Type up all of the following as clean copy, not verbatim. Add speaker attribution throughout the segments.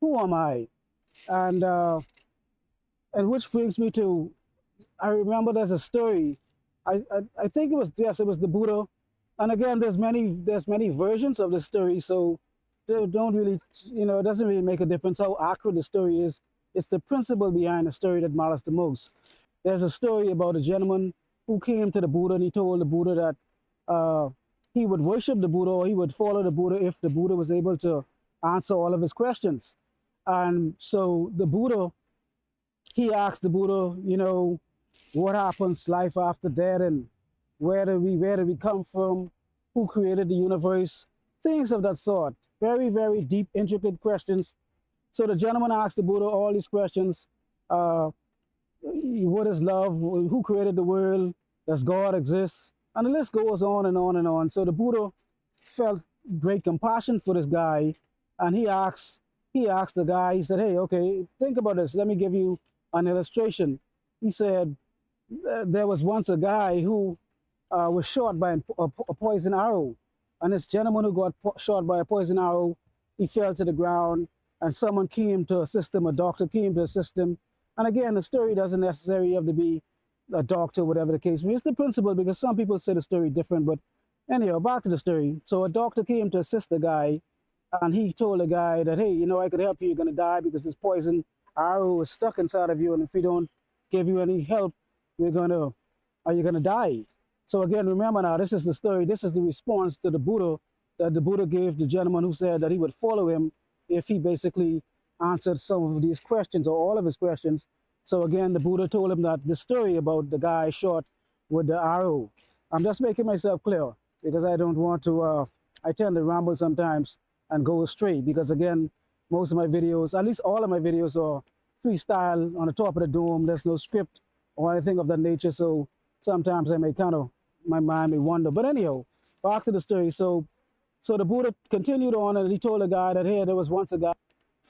Speaker 1: who am I? And and which brings me to, I remember there's a story. I think it was, yes, it was the Buddha. And again, there's many versions of the story, so they don't really, it doesn't really make a difference how accurate the story is. It's the principle behind the story that matters the most. There's a story about a gentleman who came to the Buddha and he told the Buddha that uh, he would worship the Buddha or he would follow the Buddha if the Buddha was able to answer all of his questions. And so the Buddha, he asked the Buddha, what happens, life after death, and where do we come from, who created the universe, things of that sort. Very, very deep, intricate questions. So the gentleman asked the Buddha all these questions. Uh, what is love? Who created the world? Does God exist? And the list goes on and on and on. So the Buddha felt great compassion for this guy, and he asked the guy. He said, "Hey, okay, think about this. Let me give you an illustration." He said, there was once a guy who was shot by a poison arrow. And this gentleman who got shot by a poison arrow, he fell to the ground, and someone came to assist him, a doctor came to assist him. And again, the story doesn't necessarily have to be a doctor, whatever the case may be. It's the principle, because some people say the story different. But anyhow, back to the story. So a doctor came to assist the guy, and he told the guy that, hey, I could help you. You're going to die because this poison arrow is stuck inside of you. And if we don't give you any help, you're going to die. So again, remember now, this is the story. This is the response to the Buddha that the Buddha gave the gentleman who said that he would follow him if he basically answered some of these questions or all of his questions. So again, the Buddha told him that the story about the guy shot with the arrow. I'm just making myself clear because I don't want to, I tend to ramble sometimes and go astray, because again, most of my videos, at least all of my videos, are freestyle on the top of the dome. There's no script or anything of that nature. So sometimes I may my mind may wander. But anyhow, back to the story. So the Buddha continued on, and he told the guy that, hey, there was once a guy.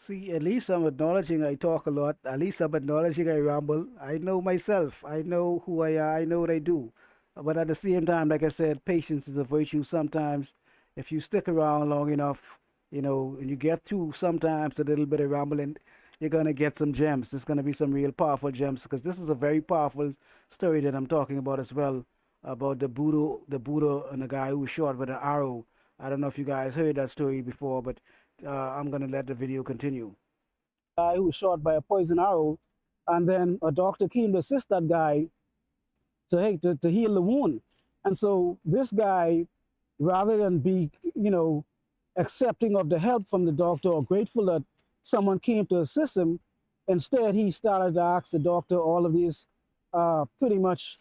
Speaker 1: See, at least I'm acknowledging I talk a lot. At least I'm acknowledging I ramble. I know myself. I know who I am. I know what I do. But at the same time, like I said, patience is a virtue. Sometimes, if you stick around long enough, and you get through sometimes a little bit of rambling, you're gonna get some gems. There's gonna be some real powerful gems, because this is a very powerful story that I'm talking about as well, about the Buddha and the guy who was shot with an arrow. I don't know if you guys heard that story before, but I'm gonna let the video continue. Guy who was shot by a poison arrow, and then a doctor came to assist that guy to heal the wound. And so this guy, rather than be accepting of the help from the doctor or grateful that someone came to assist him, instead he started to ask the doctor all of these pretty much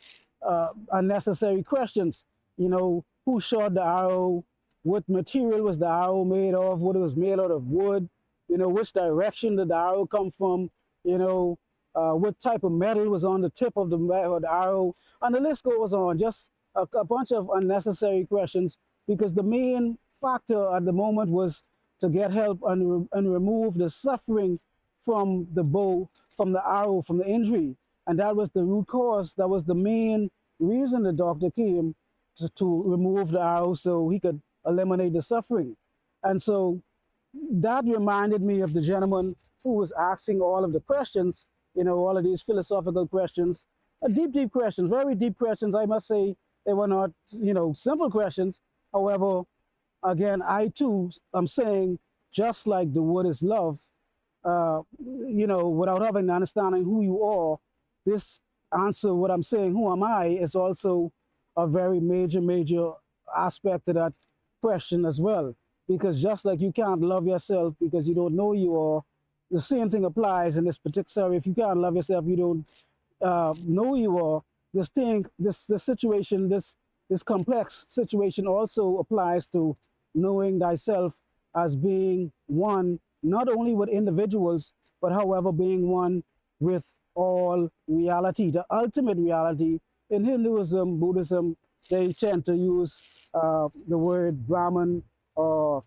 Speaker 1: unnecessary questions. Who shot the arrow? What material was the arrow made of? What it was made out of wood? Which direction did the arrow come from? What type of metal was on the tip of the arrow? And the list goes on. Just a bunch of unnecessary questions, because the main factor at the moment was to get help and remove the suffering from the bow, from the arrow, from the injury. And that was the root cause. That was the main reason the doctor came to remove the arrow, so he could eliminate the suffering. And so that reminded me of the gentleman who was asking all of the questions, all of these philosophical questions, deep, deep questions, very deep questions. I must say they were not, simple questions. However, again, I too am saying, just like the word is love, without having an understanding who you are, this answer, what I'm saying, who am I, is also a very major, major aspect of that question as well. Because just like you can't love yourself because you don't know who you are, the same thing applies in this particular. If you can't love yourself, you don't know who you are. This situation, this complex situation also applies to knowing thyself as being one, not only with individuals, but however being one with all reality, the ultimate reality. In Hinduism, Buddhism, they tend to use the word Brahman or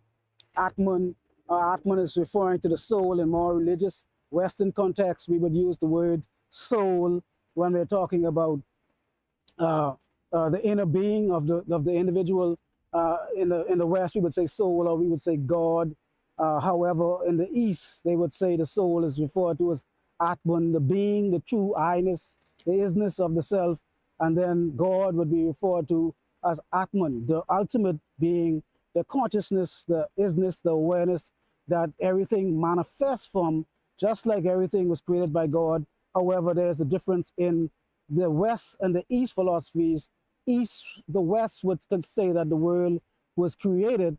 Speaker 1: Atman. Atman is referring to the soul. In more religious Western context, we would use the word soul when we're talking about the inner being of the individual. In the West, we would say soul, or we would say God. However, in the East, they would say the soul is referred to as Atman, the being, the true I-ness, the isness of the self, and then God would be referred to as Atman, the ultimate being, the consciousness, the isness, the awareness that everything manifests from, just like everything was created by God. However, there's a difference in the West and the East philosophies. The West would say that the world was created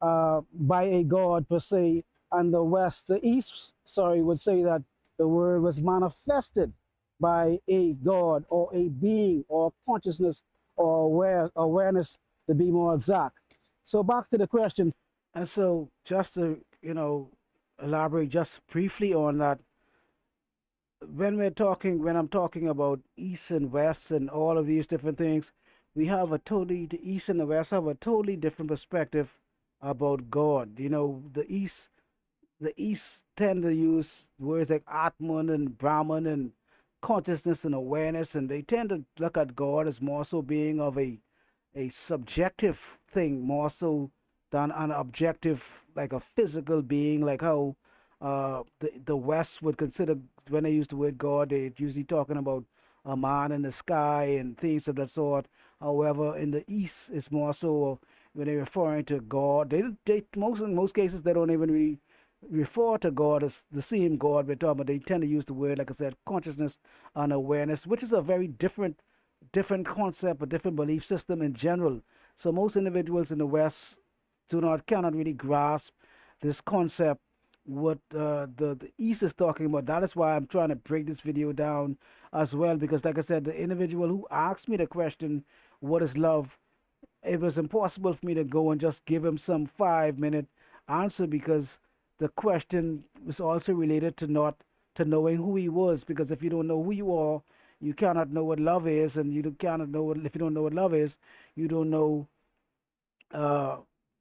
Speaker 1: by a god per se, and the East, sorry, would say that the word was manifested by a god or a being or consciousness or awareness, to be more exact. So back to the question. And so just to, elaborate just briefly on that, when I'm talking about East and West and all of these different things, the East and the West have a totally different perspective about God. The East tend to use words like Atman and Brahman and consciousness and awareness, and they tend to look at God as more so being of a subjective thing more so than an objective, like a physical being, like how the West would consider, when they use the word God, they're usually talking about a man in the sky and things of that sort. However, in the East, it's more so when they're referring to God. In most cases they don't even really refer to God as the same God we're talking about. They tend to use the word, like I said, consciousness and awareness, which is a very different concept, a different belief system in general. So most individuals in the West cannot really grasp this concept what the East is talking about. That is why I'm trying to break this video down as well, because like I said, the individual who asked me the question, what is love, it was impossible for me to go and just give him some 5-minute answer, because the question was also related to not to knowing who he was. Because if you don't know who you are, you cannot know what love is, and you cannot know if you don't know what love is, you don't know uh,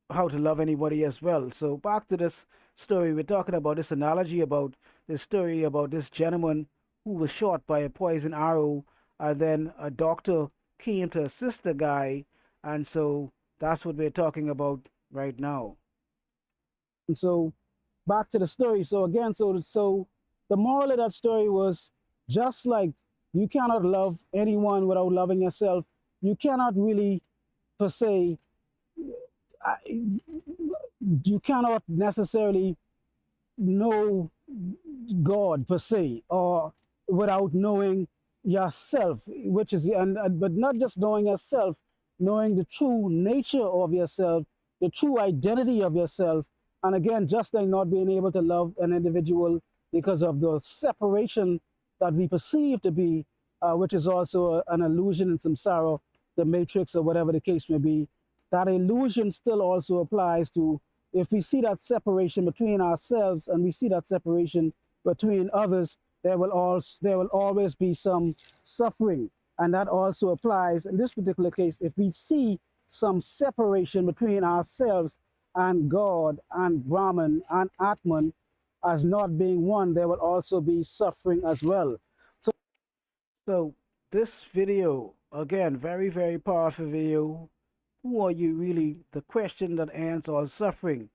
Speaker 1: how to love anybody as well. So back to this story, we're talking about this analogy about this story about this gentleman who was shot by a poison arrow, and then a doctor came to assist the guy, and so that's what we're talking about right now. And so back to the story. So again, so the moral of that story was, just like you cannot love anyone without loving yourself, you cannot really per se, you cannot necessarily know God per se, or without knowing yourself, which is, and but not just knowing yourself, knowing the true nature of yourself, the true identity of yourself. And again, just like not being able to love an individual because of the separation that we perceive to be, which is also an illusion in samsara, the matrix, or whatever the case may be. That illusion still also applies to, if we see that separation between ourselves and we see that separation between others, there will always be some suffering. And that also applies in this particular case. If we see some separation between ourselves and God and Brahman and Atman as not being one, there will also be suffering as well. So this video, again, very, very powerful video. Who are you really? The question that ends all suffering.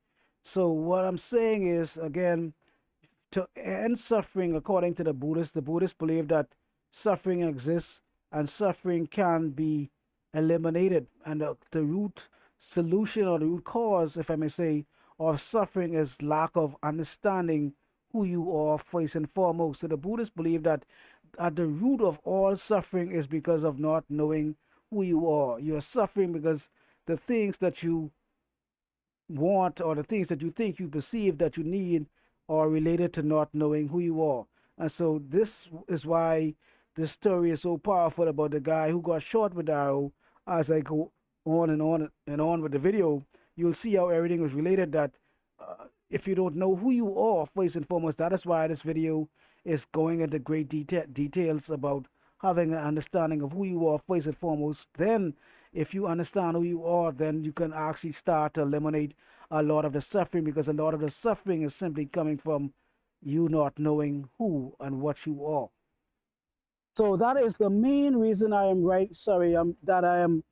Speaker 1: So what I'm saying is, again, to end suffering, according to the Buddhists believe that suffering exists and suffering can be eliminated. And the root solution, or the root cause, if I may say, of suffering is lack of understanding who you are first and foremost. So the Buddhists believe that at the root of all suffering is because of not knowing who you are. You're suffering because the things that you want, or the things that you think you perceive that you need, are related to not knowing who you are. And so this is why this story is so powerful about the guy who got shot with the arrow. As I go on and on and on with the video, you'll see how everything is related. That if you don't know who you are first and foremost, that is why this video is going into great details about having an understanding of who you are first and foremost. Then if you understand who you are, then you can actually start to eliminate a lot of the suffering, because a lot of the suffering is simply coming from you not knowing who and what you are. So that is the main reason I am that I am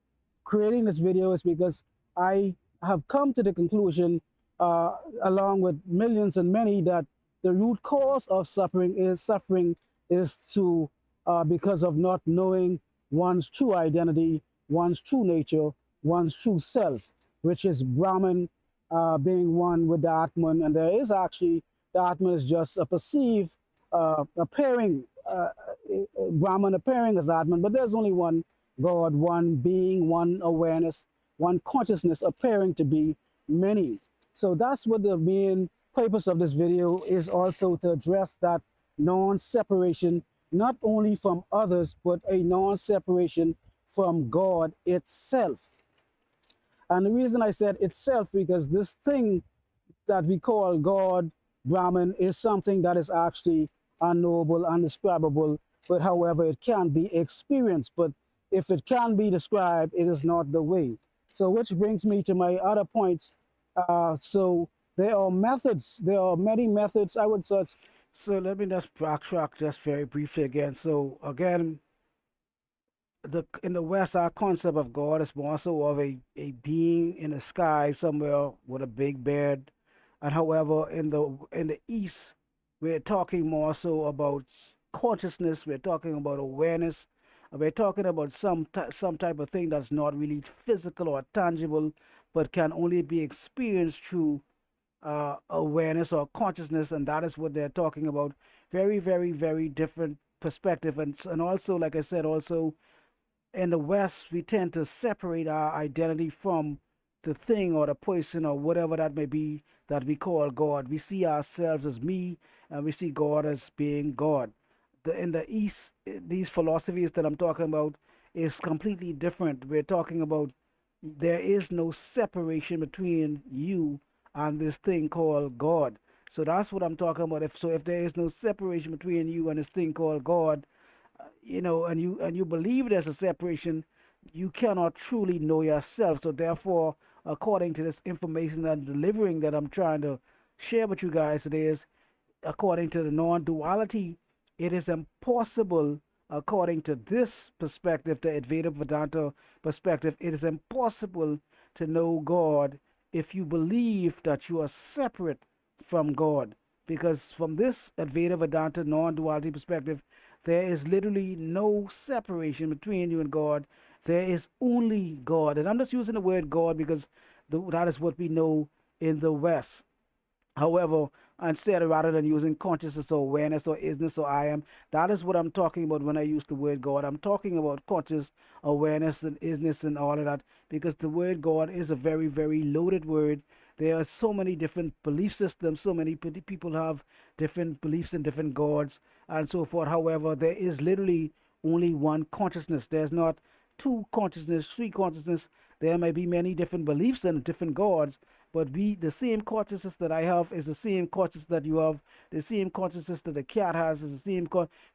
Speaker 1: creating this video, is because I have come to the conclusion uh, along with millions and many, that the root cause of suffering is to because of not knowing one's true identity, one's true nature, one's true self, which is Brahman, being one with the Atman. And there is actually, the Atman is just a perceived appearing Brahman appearing as Atman, but there's only one God, one being, one awareness, one consciousness appearing to be many. So that's what the main purpose of this video is, also to address that non-separation, not only from others, but a non-separation from God itself. And the reason I said itself, because this thing that we call God, Brahman, is something that is actually unknowable, undescribable, but however, it can be experienced. But if it can be described, it is not the way. So, which brings me to my other points. So, there are methods, there are many methods, I would say. So, let me just backtrack just very briefly again. So, again, in the West, our concept of God is more so of a being in the sky somewhere with a big beard, and however, in the East, we're talking more so about consciousness. We're talking about awareness. We're talking about some type of thing that's not really physical or tangible, but can only be experienced through awareness or consciousness, and that is what they're talking about. Very, very, very different perspective, and also, like I said, also in the West, we tend to separate our identity from the thing or the person or whatever that may be that we call God. We see ourselves as me, and we see God as being God. In the East, these philosophies that I'm talking about is completely different. We're talking about there is no separation between you and this thing called God. So that's what I'm talking about. If there is no separation between you and this thing called God, and you believe there's a separation, you cannot truly know yourself. So therefore, according to this information that I'm delivering, that I'm trying to share with you guys today, is according to the non-duality, it is impossible, according to this perspective, the Advaita Vedanta perspective, it is impossible to know God if you believe that you are separate from God. Because from this Advaita Vedanta non-duality perspective, there is literally no separation between you and God. There is only God. And I'm just using the word God because that is what we know in the West. However, instead, rather than using consciousness or awareness or isness or I am, that is what I'm talking about when I use the word God. I'm talking about conscious awareness and isness and all of that, because the word God is a very, very loaded word. There are so many different belief systems, so many people have different beliefs in different gods and so forth. However, there is literally only one consciousness. There's not two consciousness, three consciousness. There may be many different beliefs and different gods, but the same consciousness that I have is the same consciousness that you have. The same consciousness that the cat has is the same.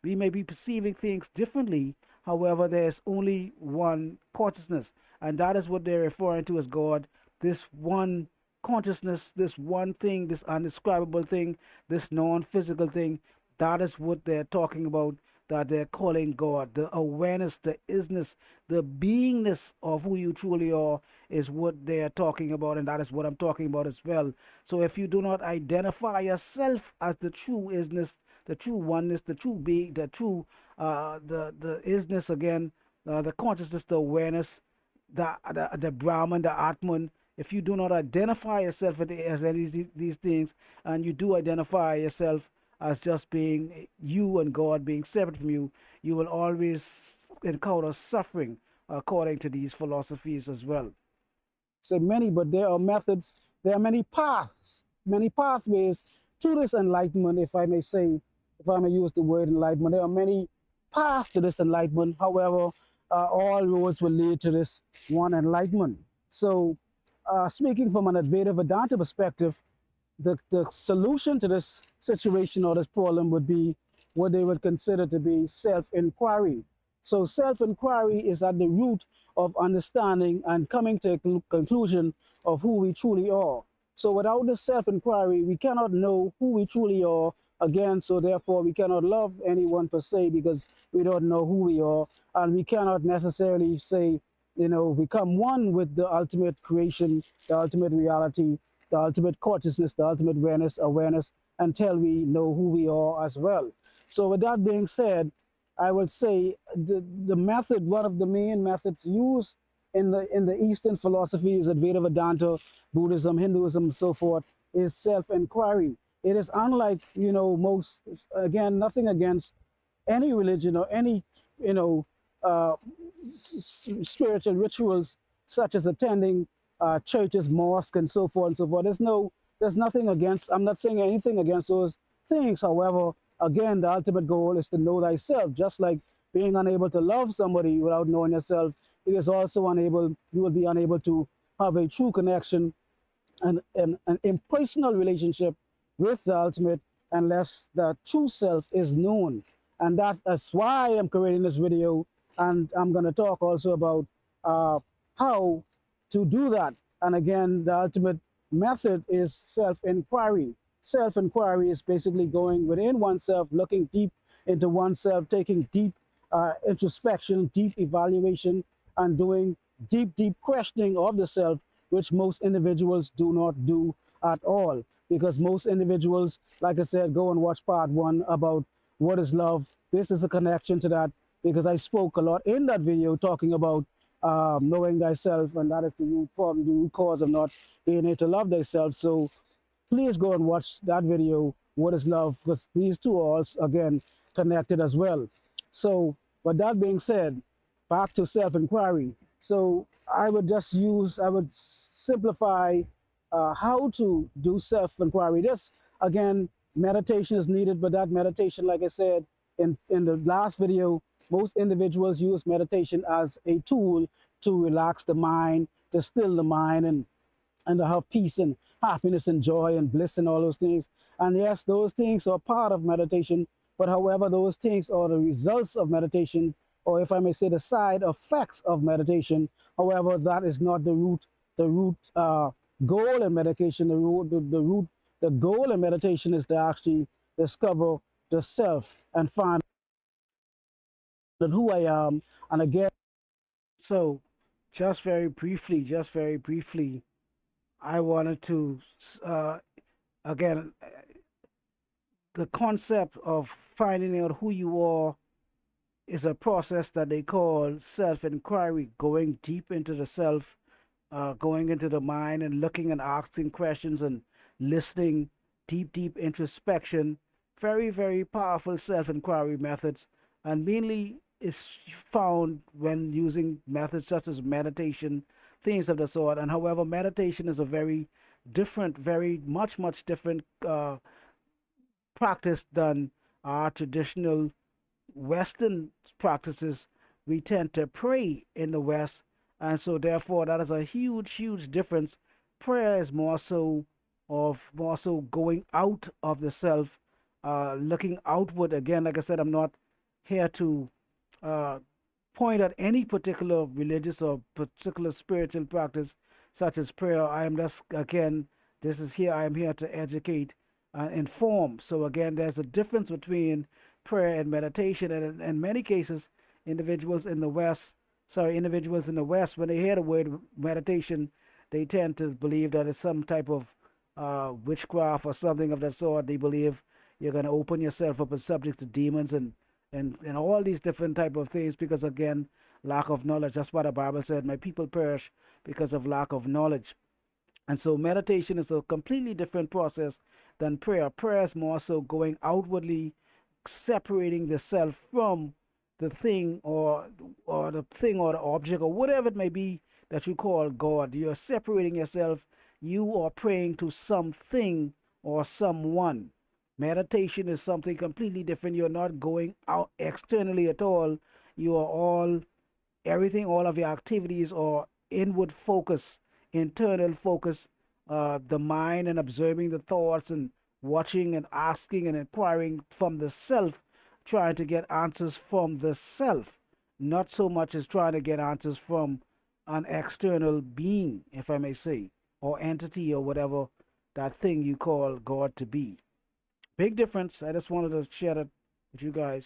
Speaker 1: We may be perceiving things differently. However, there's only one consciousness, and that is what they're referring to as God. This one consciousness, this one thing, this undescribable thing, this non-physical thing. That is what they're talking about. That they're calling God. The awareness, the isness, the beingness of who you truly are is what they are talking about, and that is what I'm talking about as well. So if you do not identify yourself as the true isness, the true oneness, the true being, the true the isness again, the consciousness, the awareness, the Brahman, the Atman. If you do not identify yourself as any of these things, and you do identify yourself as just being you and God being separate from you, you will always encounter suffering according to these philosophies as well. Say many, but there are methods, there are many paths, many pathways to this enlightenment, if I may say, if I may use the word enlightenment. There are many paths to this enlightenment. However, all roads will lead to this one enlightenment. So, speaking from an Advaita Vedanta perspective, the solution to this situation or this problem would be what they would consider to be self-inquiry. So self-inquiry is at the root of understanding and coming to a conclusion of who we truly are. So without this self-inquiry, we cannot know who we truly are again. So therefore, we cannot love anyone per se because we don't know who we are. And we cannot necessarily say, become one with the ultimate creation, the ultimate reality, the ultimate consciousness, the ultimate awareness, until we know who we are as well. So, with that being said, I would say the method, one of the main methods used in the Eastern philosophies, Advaita Vedanta, Buddhism, Hinduism, and so forth, is self-inquiry. It is unlike, most, again, nothing against any religion or any, you know, uh, spiritual rituals such as attending churches, mosques, and so forth and so forth. There's nothing against. I'm not saying anything against those things. However, again, the ultimate goal is to know thyself. Just like being unable to love somebody without knowing yourself, it is also unable. You will be unable to have a true connection and an impersonal relationship with the ultimate unless the true self is known. And that's why I'm creating this video. And I'm going to talk also about uh, how to do that. And again, the ultimate method is self-inquiry. Self-inquiry is basically going within oneself, looking deep into oneself, taking deep introspection, deep evaluation, and doing deep questioning of the self, which most individuals do not do at all. Because most individuals, like I said, go and watch part one about what is love. This is a connection to that because I spoke a lot in that video talking about knowing thyself, and that is the root problem, the root cause of not being able to love thyself. So please go and watch that video, What is Love? Because these two are also, again, connected as well. So, with that being said, back to self-inquiry. So I would simplify how to do self-inquiry. This, again, meditation is needed, but that meditation, like I said in the last video, most individuals use meditation as a tool to relax the mind, to still the mind, and to have peace and happiness and joy and bliss and all those things. And yes, those things are part of meditation, but however, those things are the results of meditation, or if I may say, the side effects of meditation. However, that is not the root goal in meditation. The goal in meditation is to actually discover the self and find out who I am. And again, so just very briefly, I wanted to uh, again, the concept of finding out who you are is a process that they call self inquiry, going deep into the self, going into the mind and looking and asking questions and listening, deep introspection. Very, very powerful self inquiry methods, and mainly is found when using methods such as meditation, things of the sort. And however, meditation is a very different, very much different practice than our traditional Western practices. We tend to pray in the West, and so therefore that is a huge difference. Prayer is more so going out of the self, looking outward. Again, like I said, I'm not here to uh, point at any particular religious or particular spiritual practice such as prayer. I am just, again, this is here, I am here to educate and inform. So again, there's a difference between prayer and meditation, and in many cases, individuals in the West, when they hear the word meditation, they tend to believe that it's some type of witchcraft or something of that sort. They believe you're going to open yourself up as subject to demons and all these different type of things because, again, lack of knowledge. That's why the Bible said, my people perish because of lack of knowledge. And so meditation is a completely different process than prayer. Prayer is more so going outwardly, separating the self from the thing or the thing or the object or whatever it may be that you call God. You're separating yourself. You are praying to something or someone. Meditation is something completely different. You're not going out externally at all. You are all everything, all of your activities are inward focus, internal focus, the mind and observing the thoughts and watching and asking and inquiring from the self, trying to get answers from the self, not so much as trying to get answers from an external being, if I may say, or entity or whatever that thing you call God to be. Big difference. I just wanted to share that with you guys.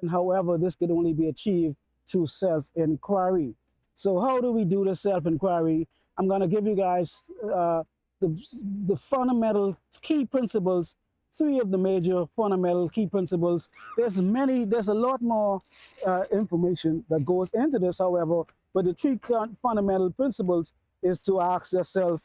Speaker 1: And however, this could only be achieved through self-inquiry. So how do we do the self-inquiry? I'm going to give you guys the, the fundamental key principles, three of the major fundamental key principles. There's a lot more information that goes into this, however, but the three fundamental principles is to ask yourself,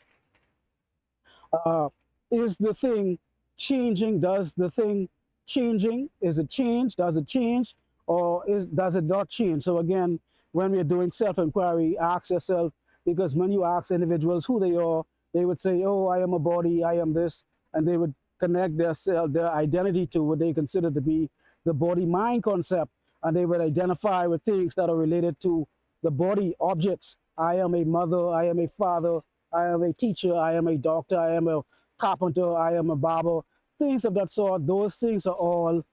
Speaker 1: uh, is the thing changing? Does the thing changing? Is it change? Does it change? Or does it not change? So again, when we're doing self-inquiry, ask yourself, because when you ask individuals who they are, they would say, oh, I am a body, I am this, and they would connect their self, their identity to what they consider to be the body-mind concept, and they would identify with things that are related to the body objects. I am a mother, I am a father, I am a teacher, I am a doctor, I am a carpenter, I am a barber, things of that sort. Those things are all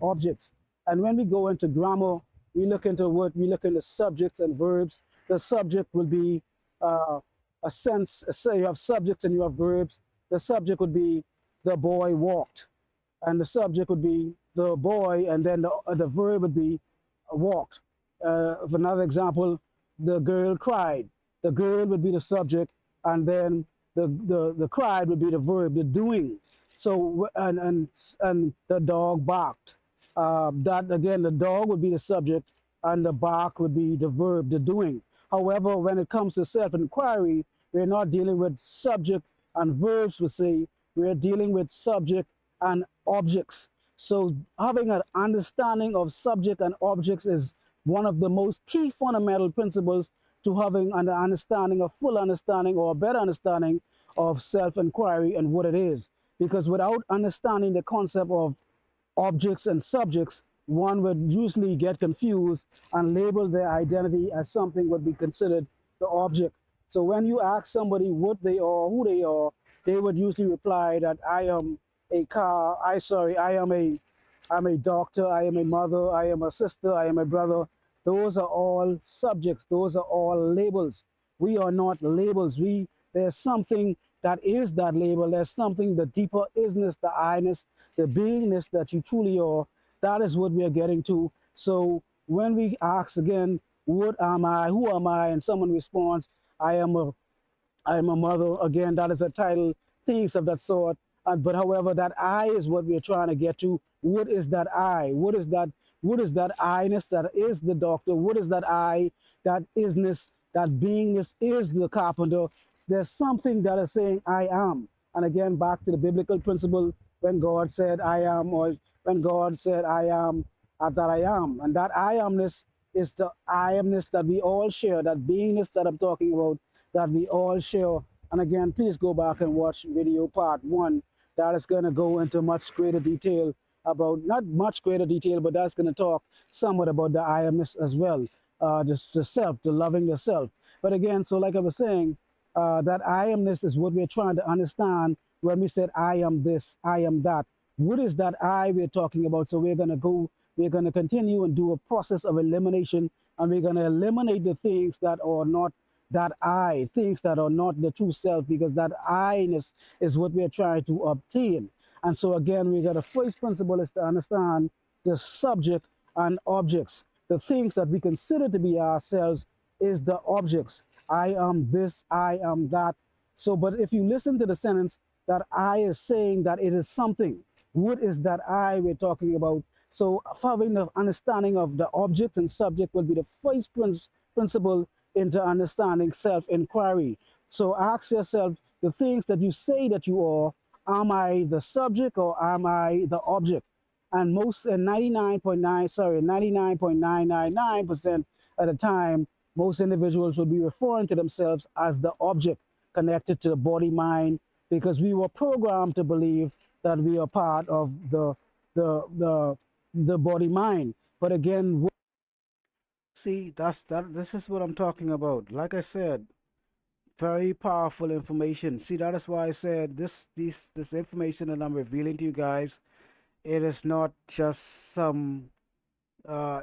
Speaker 1: objects. And when we go into grammar, we look into subjects and verbs. The subject will be uh, a sense. Say you have subjects and you have verbs. The subject would be the boy walked, and the subject would be the boy, and then the verb would be walked. For another example, the girl cried. The girl would be the subject, and then the cried would be the verb, the doing. So and the dog barked. That again, the dog would be the subject, and the bark would be the verb, the doing. However, when it comes to self-inquiry, we're not dealing with subject and verbs per se. We're dealing with subject and objects. So having an understanding of subject and objects is one of the most key fundamental principles to having an understanding, a full understanding or a better understanding of self-inquiry and what it is. Because without understanding the concept of objects and subjects, one would usually get confused and label their identity as something would be considered the object. So when you ask somebody what they are, who they are, they would usually reply that I am a car, I'm a doctor, I am a mother, I am a sister, I am a brother. Those are all subjects, those are all labels. We are not labels. There's something that is that label. There's something, the deeper isness, the I-ness, the beingness that you truly are. That is what we are getting to. So when we ask again, what am I? Who am I? And someone responds, I am a I am a mother. Again, that is a title, things of that sort. But however, that I is what we're trying to get to. What is that I? What is that I-ness that is the doctor? What is that I, that isness, that beingness is the carpenter? There's something that is saying I am. And again, back to the biblical principle, when God said I am, or when God said I am, that I am. And that I amness is the I amness that we all share, that beingness that I'm talking about, that we all share. And again, please go back and watch video part one. That is going to go into much greater detail about, not much greater detail, but that's going to talk somewhat about the I amness as well, the self, the loving the self. But again, so like I was saying, that I amness is what we're trying to understand when we said I am this, I am that. What is that I we're talking about? So we're going to continue and do a process of elimination, and we're going to eliminate the things that are not that I, things that are not the true self, because that I-ness is what we're trying to obtain. And so again, we got a first principle is to understand the subject and objects. The things that we consider to be ourselves is the objects. I am this, I am that. So, but if you listen to the sentence, that I is saying that it is something. What is that I we're talking about? So having the understanding of the object and subject will be the first principle into understanding self-inquiry. So ask yourself the things that you say that you are, am I the subject or am I the object? And most, 99.999% at the time, most individuals will be referring to themselves as the object connected to the body mind, because we were programmed to believe that we are part of the the the body mind. But again, see, this is what I'm talking about. Like I said, very powerful information. See, that is why I said this information that I'm revealing to you guys, it is not just some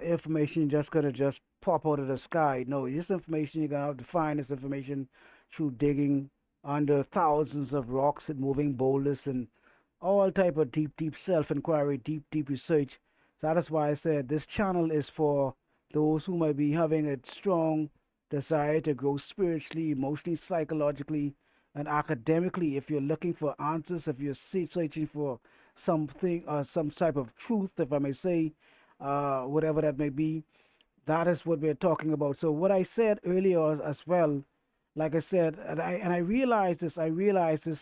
Speaker 1: information just gonna just pop out of the sky. No, this information you're gonna have to find this information through digging under thousands of rocks and moving boulders and all type of deep self-inquiry, deep research. So that is why I said this channel is for those who might be having a strong desire to grow spiritually, emotionally, psychologically, And academically, if you're looking for answers, if you're searching for something, some type of truth, if I may say, whatever that may be, that is what we're talking about. So what I said earlier as well, like I said, and I realized this. I realized this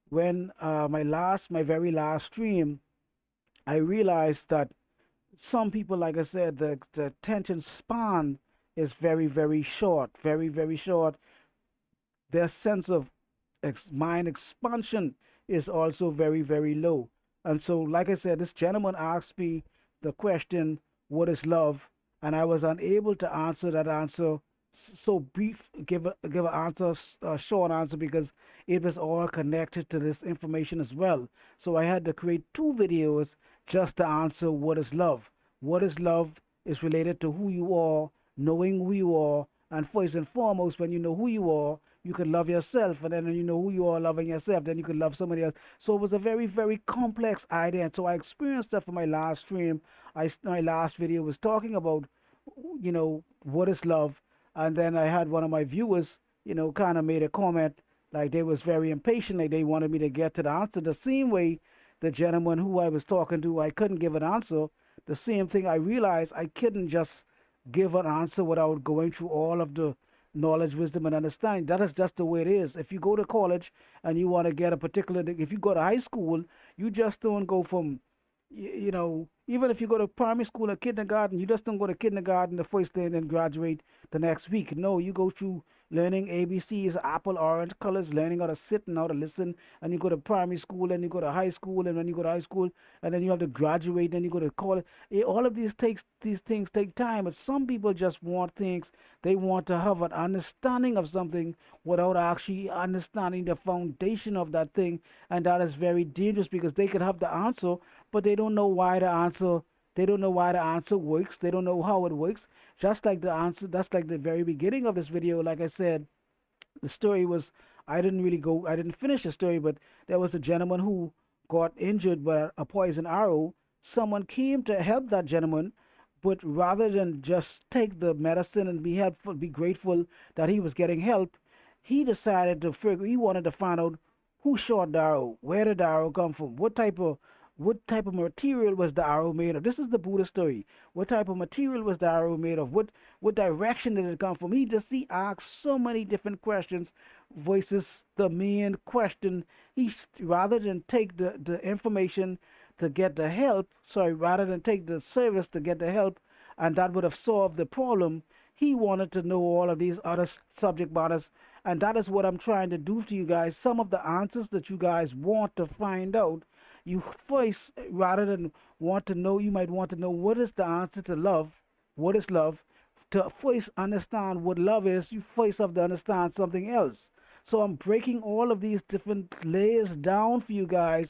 Speaker 1: when my very last stream. I realized that some people, like I said, the attention span is very, very short, very, very short. Their sense of mind expansion is also very, very low. And so, like I said, this gentleman asked me the question, "What is love?" And I was unable to answer that answer so brief, give an answer, a short answer, because it was all connected to this information as well. So I had to create two videos just to answer what is love. What is love is related to who you are, knowing who you are, and first and foremost, when you know who you are, you can love yourself, and then when you know who you are loving yourself, then you can love somebody else. So it was a very, very complex idea. And so I experienced that for my last stream. My last video was talking about, what is love. And then I had one of my viewers, kind of made a comment, like they was very impatient, like they wanted me to get to the answer the same way the gentleman who I was talking to, I couldn't give an answer. The same thing, I realized I couldn't just give an answer without going through all of the knowledge, wisdom, and understanding. That is just the way it is. If you go to college and you want to get a particular, if you go to high school, you just don't go from, even if you go to primary school or kindergarten, you just don't go to kindergarten the first day and then graduate the next week. No, you go through learning ABCs, apple, orange colors, learning how to sit and how to listen. And you go to primary school and you go to high school, and when you go to high school, and then you have to graduate, and you go to college. All of these things take time. But some people just want things. They want to have an understanding of something without actually understanding the foundation of that thing, and that is very dangerous because they could have the answer, but they don't know why the answer. They don't know why the answer works. They don't know how it works. Just like the answer, that's like the very beginning of this video. Like I said, the story was, I didn't finish the story, but there was a gentleman who got injured by a poison arrow. Someone came to help that gentleman, but rather than just take the medicine and be helpful, be grateful that he was getting help, he decided to figure, he wanted to find out who shot the arrow, where did the arrow come from, what type of material was the arrow made of. This is the Buddha story. What type of material was the arrow made of? What direction did it come from? He asked so many different questions, voices the main question. Rather than take the information to get the help, rather than take the service to get the help, and that would have solved the problem, he wanted to know all of these other subject matters. And that is what I'm trying to do to you guys. Some of the answers that you guys want to find out, you first, rather than want to know, you might want to know what is the answer to love. What is love? To first understand what love is, you first have to understand something else. So I'm breaking all of these different layers down for you guys.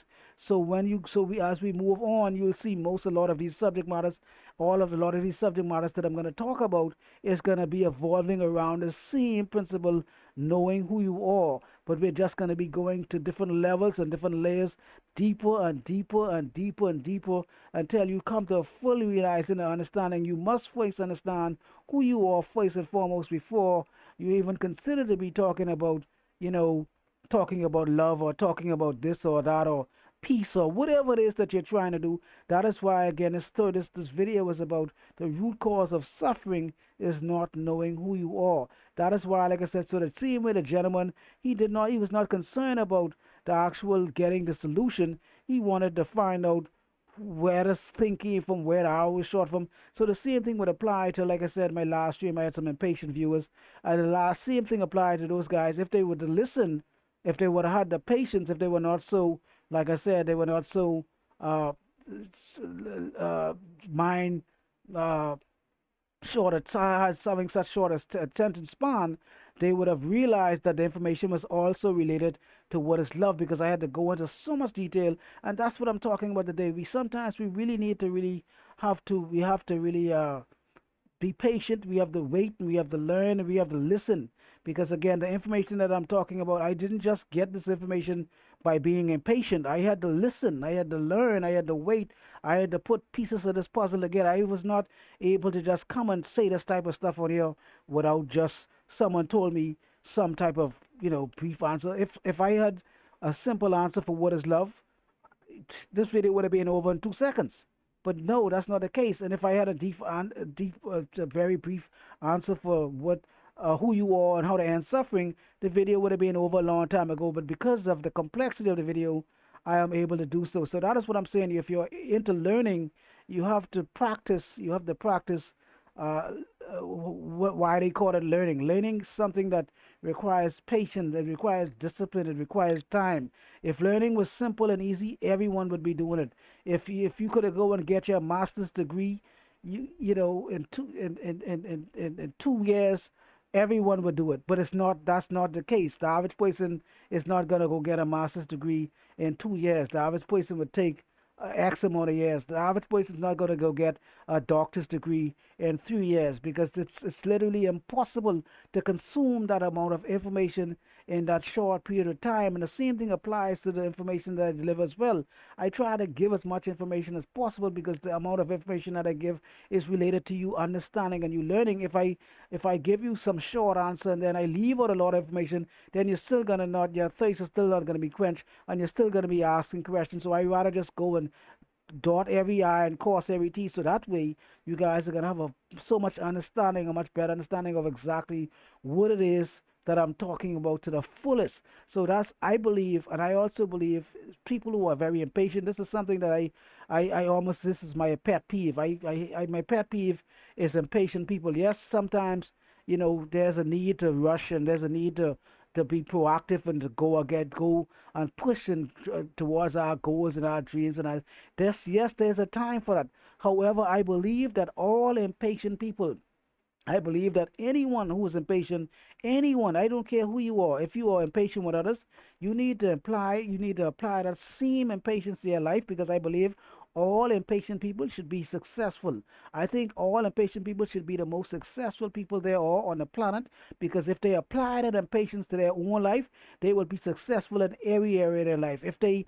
Speaker 1: So as we move on, you'll see a lot of these subject matters, a lot of these subject matters that I'm going to talk about is going to be evolving around the same principle, knowing who you are. But we're just going to be going to different levels and different layers, deeper and deeper and deeper and deeper, until you come to fully realizing and understanding. You must first understand who you are first and foremost before you even consider to be you know, talking about love or talking about this or that or peace or whatever it is that you're trying to do. That is why, again, this video is about the root cause of suffering is not knowing who you are. That is why, like I said, so the same way the gentleman, he was not concerned about the actual getting the solution. He wanted to find out where this thing came from, where I was short from. So the same thing would apply to, like I said, my last stream. I had some impatient viewers, and the last same thing applied to those guys. If they would have listened, if they would have had the patience, if they were not so, like I said, they were not so uh, mind uh, short, having such short attention span, they would have realized that the information was also related to what is love, because I had to go into so much detail, and that's what I'm talking about today. We really need to we have to really be patient. We have to wait, and we have to learn, and we have to listen. Because again, the information that I'm talking about, I didn't just get this information by being impatient. I had to listen, I had to learn, I had to wait, I had to put pieces of this puzzle together. I was not able to just come and say this type of stuff on here without just someone told me some type of brief answer. If I had a simple answer for what is love, this video would have been over in 2 seconds. But no, that's not the case. And if I had a very brief answer for who you are and how to end suffering, the video would have been over a long time ago. But because of the complexity of the video, I am able to do so. So that is what I'm saying. If you're into learning, you have to practice. You have to practice. Uh, why they call it learning? Learning is something that requires patience. It requires discipline. It requires time. If learning was simple and easy, everyone would be doing it. If you could go and get your master's degree, in 2 years, everyone would do it. But it's not. That's not the case. The average person is not gonna go get a master's degree in 2 years. The average person would take X amount of years. The average person is not gonna go get a doctor's degree in 3 years because it's literally impossible to consume that amount of information in that short period of time. And the same thing applies to the information that I deliver as well. I try to give as much information as possible because the amount of information that I give is related to you understanding and you learning. If I give you some short answer and then I leave out a lot of information, then you're still gonna not your thirst is still not gonna be quenched and you're still gonna be asking questions. So I rather just go and dot every I and cross every T. So that way, you guys are gonna have so much understanding, a much better understanding of exactly what it is that I'm talking about to the fullest. So that's I believe, and I also believe people who are very impatient. This is something that I almost this is my pet peeve. My pet peeve is impatient people. Yes, sometimes there's a need to rush and there's a need to be proactive and to go and push towards our goals and our dreams and yes, there's a time for that. However, I believe that all impatient people, I believe that anyone who is impatient, anyone, I don't care who you are, if you are impatient with others, you need to apply that same impatience to your life because I believe all impatient people should be successful. I think all impatient people should be the most successful people there are on the planet because if they apply that impatience to their own life, they will be successful in every area of their life. If they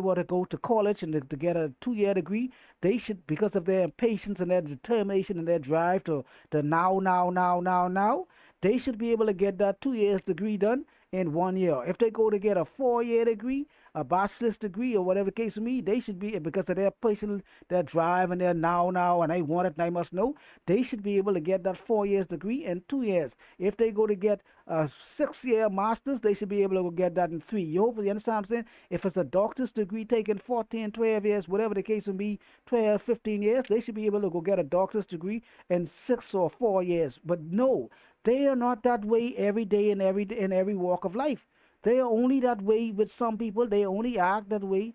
Speaker 1: were to go to college and to get a 2 year degree, they should, because of their impatience and their determination and their drive to now, they should be able to get that 2 years degree done in 1 year. If they go to get a 4 year degree, a bachelor's degree, or whatever the case may be, they should be, because of their personal, their drive and their now, and I want it and I must know, they should be able to get that 4 years degree in 2 years. If they go to get a 6 year master's, they should be able to get that in three. You hopefully understand what I'm saying? If it's a doctor's degree taking 14, 12 years, whatever the case may be, 12, 15 years, they should be able to go get a doctor's degree in 6 or 4 years. But no, they are not that way every day in every walk of life. They are only that way with some people. They only act that way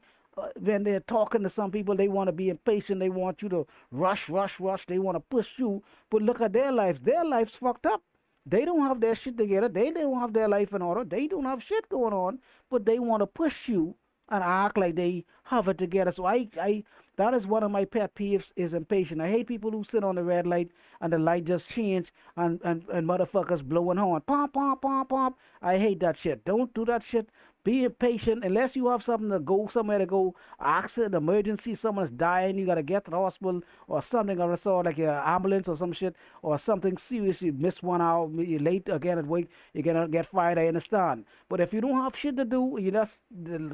Speaker 1: when they're talking to some people. They want to be impatient. They want you to rush, rush, rush. They want to push you. But look at their lives. Their lives fucked up. They don't have their shit together. They don't have their life in order. They don't have shit going on. But they want to push you and act like they have it together. So that is one of my pet peeves is impatient. I hate people who sit on the red light and the light just change and motherfuckers blowing horn. Pom, pom, pom, pom. I hate that shit. Don't do that shit. Be impatient unless you have something to go somewhere to go. Accident, emergency, someone's dying, you gotta get to the hospital or something of the sort, like your ambulance or some shit or something serious. You miss 1 hour, you're late again at work, you're gonna get fired. I understand. But if you don't have shit to do, you just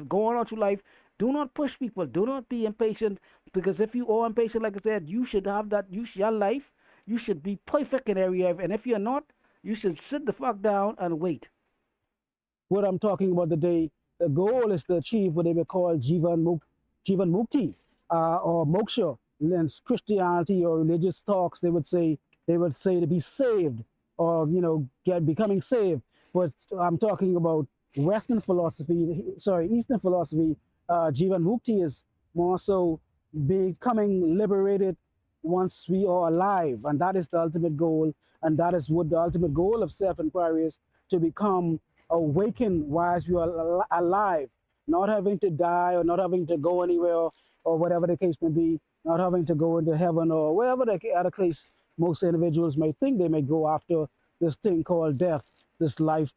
Speaker 1: go on through life. Do not push people. Do not be impatient because if you are impatient, like I said, you should have that. Your life. You should be perfect in every area. And if you're not, you should sit the fuck down and wait. What I'm talking about today, the goal is to achieve what they would call Jivan Mukti or Moksha. In Christianity or religious talks, they would say to be saved or becoming saved. But I'm talking about Western philosophy, sorry, Eastern philosophy. Jivan Mukti is more so becoming liberated once we are alive, and that is the ultimate goal, and that is what the ultimate goal of self-inquiry is, to become awakened whilst we are alive, not having to die or not having to go anywhere or whatever the case may be, not having to go into heaven or wherever the other place most individuals may think they may go after this thing called death, this life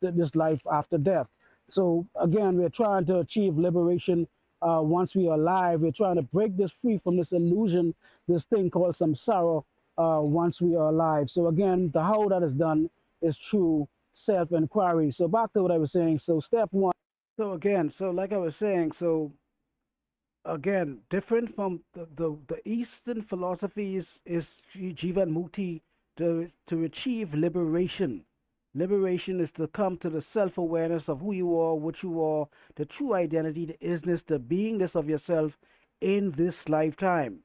Speaker 1: after death. So again, we're trying to achieve liberation once we are alive. We're trying to break this free from this illusion, this thing called samsara, once we are alive. So again, the how that is done is through self-inquiry. So back to what I was saying. So step one. So again, so like I was saying, so again, different from the Eastern philosophies is Jivan Mukti to achieve liberation. Liberation is to come to the self awareness of who you are, what you are, the true identity, the isness, the beingness of yourself in this lifetime.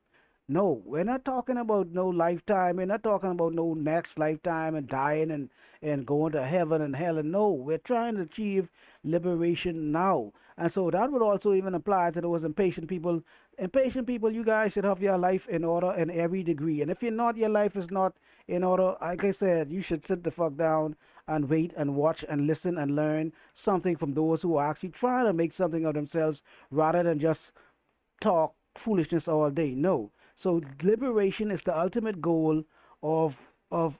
Speaker 1: No, we're not talking about no lifetime. We're not talking about no next lifetime and dying and going to heaven and hell. And no, we're trying to achieve liberation now. And so that would also even apply to those impatient people. Impatient people, you guys should have your life in order in every degree. And if you're not, your life is not in order, like I said, you should sit the fuck down and wait and watch and listen and learn something from those who are actually trying to make something of themselves rather than just talk foolishness all day. No. So liberation is the ultimate goal of of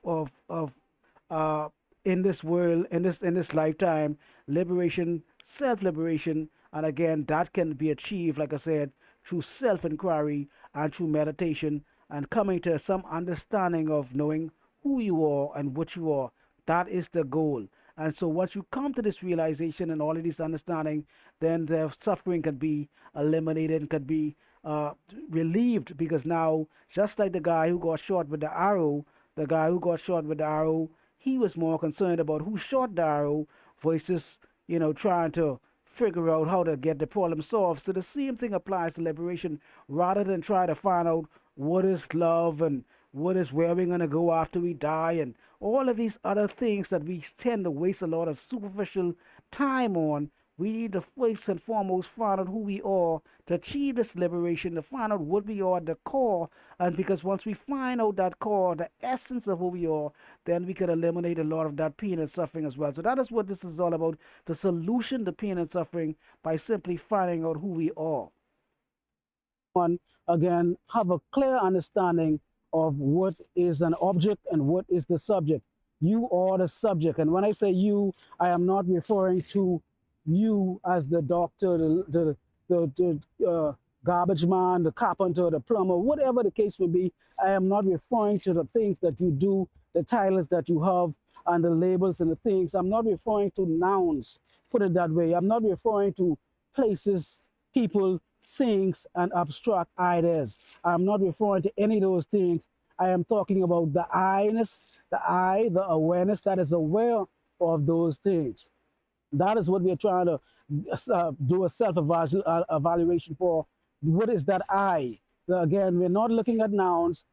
Speaker 1: uh, in this world, in this lifetime. Liberation, self liberation, and again that can be achieved, like I said, through self inquiry and through meditation and coming to some understanding of knowing who you are and what you are. That is the goal. And so once you come to this realization and all of this understanding, then the suffering can be eliminated and can be uh, relieved, because now, just like the guy who got shot with the arrow, the guy who got shot with the arrow, he was more concerned about who shot the arrow versus, trying to figure out how to get the problem solved. So the same thing applies to liberation. Rather than try to find out what is love and what is where we're going to go after we die and all of these other things that we tend to waste a lot of superficial time on, we need to first and foremost find out who we are to achieve this liberation, to find out what we are at the core. And because once we find out that core, the essence of who we are, then we can eliminate a lot of that pain and suffering as well. So that is what this is all about, the solution to pain and suffering by simply finding out who we are. One, again, have a clear understanding of what is an object and what is the subject. You are the subject. And when I say you, I am not referring to you as the doctor, the garbage man, the carpenter, the plumber, whatever the case may be. I am not referring to the things that you do, the titles that you have, and the labels and the things. I'm not referring to nouns, put it that way. I'm not referring to places, people, things, and abstract ideas. I'm not referring to any of those things. I am talking about the I-ness, the awareness that is aware of those things. That is what we're trying to do a self-evaluation for. What is that I? Again, we're not looking at nouns,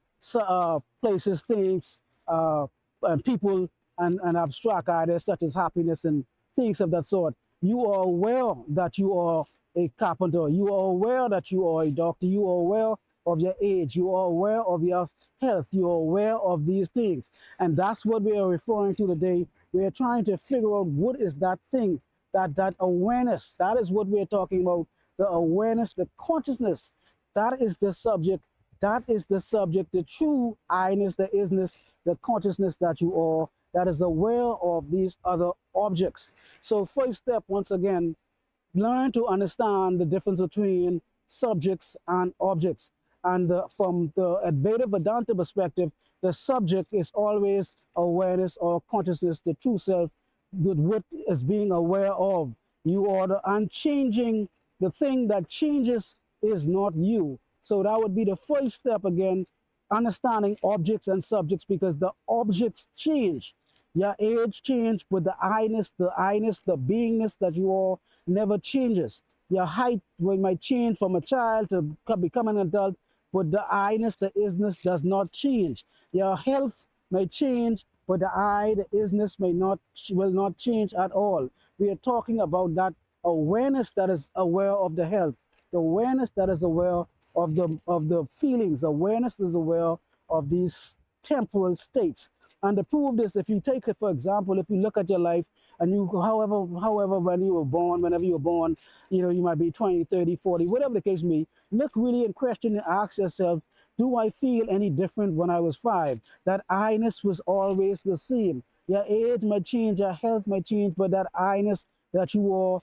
Speaker 1: places, things, and people, and abstract ideas such as happiness and things of that sort. You are aware that you are a carpenter. You are aware that you are a doctor. You are aware of your age. You are aware of your health. You are aware of these things. And that's what we are referring to today. We are trying to figure out what is that thing, that awareness. That is what we're talking about. The awareness, the consciousness. That is the subject. That is the subject, the true I-ness, the isness, the consciousness that you are, that is aware of these other objects. So first step, once again, learn to understand the difference between subjects and objects. And from the Advaita Vedanta perspective, the subject is always awareness or consciousness, the true self, what is being aware of. You are the unchanging, the thing that changes is not you. So that would be the first step again, understanding objects and subjects, because the objects change. Your age change, but the I-ness, the beingness that you are never changes. Your height might change from a child to become an adult, but the I-ness, the isness does not change. Your health may change, but the I, the isness will not change at all. We are talking about that awareness that is aware of the health, the awareness that is aware of the feelings, awareness is aware of these temporal states. And to prove this, if you take it, for example, if you look at your life and you, however, when you were born, whenever you were born, you might be 20, 30, 40, whatever the case may be, look really in question and ask yourself, do I feel any different when I was 5? That I-ness was always the same. Your age might change, your health might change, but that I-ness that you are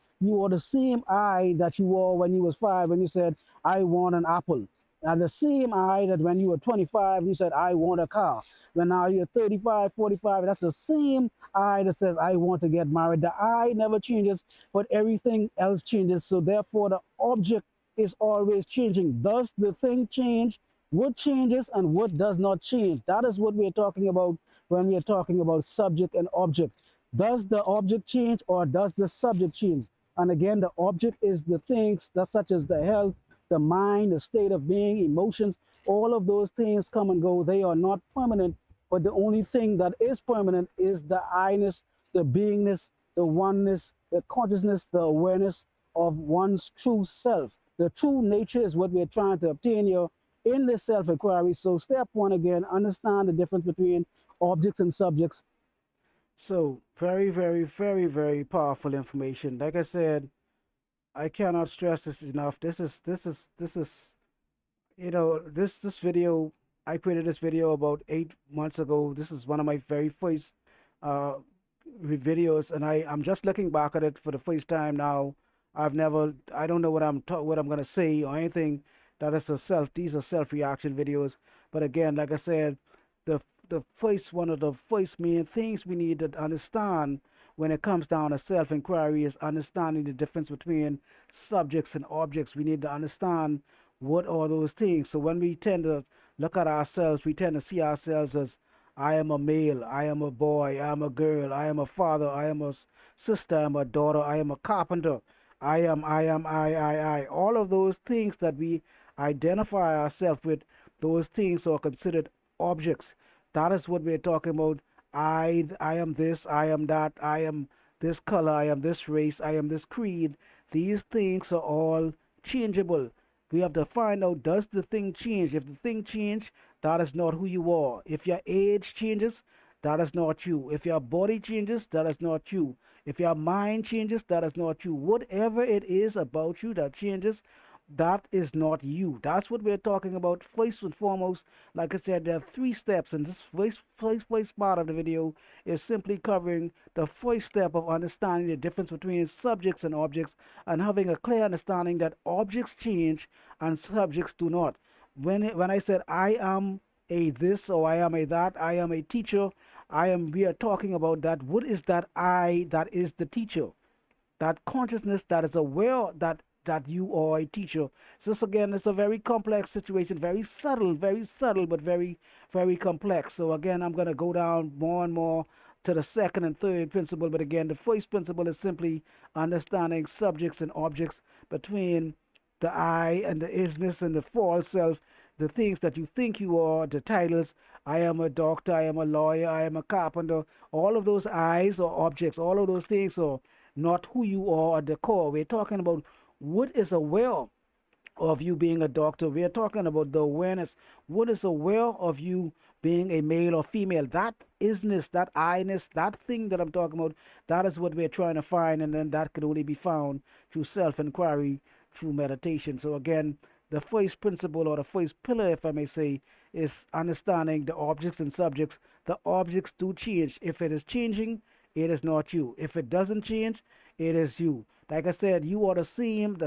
Speaker 1: the same I that you were when you was 5, when you said, I want an apple. And the same eye that when you were 25, you said, I want a car. When now you're 35, 45, that's the same eye that says, I want to get married. The eye never changes, but everything else changes. So therefore, the object is always changing. Does the thing change? What changes and what does not change? That is what we're talking about when we are talking about subject and object. Does the object change or does the subject change? And again, the object is the things that such as the health, the mind, the state of being, emotions, all of those things come and go. They are not permanent, but the only thing that is permanent is the I-ness, the beingness, the oneness, the consciousness, the awareness of one's true self. The true nature is what we're trying to obtain here in this self-inquiry. So step one, again, understand the difference between objects and subjects. So very, very, very, very powerful information. Like I said, I cannot stress this enough. This is this video. I created this video about 8 months ago. This is one of my very first uh videos, and I'm just looking back at it for the first time now. I don't know what I'm gonna say or anything. That is a self. These are self reaction videos. But again, like I said, the the first one of the first main things we need to understand when it comes down to self inquiry is understanding the difference between subjects and objects. We need to understand what are those things. So when we tend to look at ourselves, we tend to see ourselves as I am a male, I am a boy, I am a girl, I am a father, I am a sister, I am a daughter, I am a carpenter, I. All of those things that we identify ourselves with, those things are considered objects. That is what we're talking about. I am this, I am that, I am this color, I am this race, I am this creed. These things are all changeable. We have to find out, does the thing change? If the thing change, that is not who you are. If your age changes, that is not you. If your body changes, that is not you. If your mind changes, that is not you. Whatever it is about you that changes, that is not you. That's what we're talking about. First and foremost, like I said, there are 3 steps, and this first part of the video is simply covering the first step of understanding the difference between subjects and objects, and having a clear understanding that objects change and subjects do not. When I said I am a this or I am a that, I am a teacher, we are talking about that. What is that I that is the teacher? That consciousness that is aware that you are a teacher. So this again, it's a very complex situation, very subtle, but very, very complex. So again, I'm going to go down more and more to the second and third principle. But again, the first principle is simply understanding subjects and objects between the I and the isness and the false self, the things that you think you are, the titles. I am a doctor, I am a lawyer, I am a carpenter. All of those I's or objects, all of those things are not who you are at the core. We're talking about what is aware of you being a doctor. We're talking about the awareness. What is aware of you being a male or female? That isness, that I-ness, that thing that I'm talking about, that is what we're trying to find, and then that can only be found through self-inquiry, through meditation. So again, the first principle or the first pillar, if I may say, is understanding the objects and subjects. The objects do change. If it is changing, it is not you. If it doesn't change, it is you. Like I said, you are the same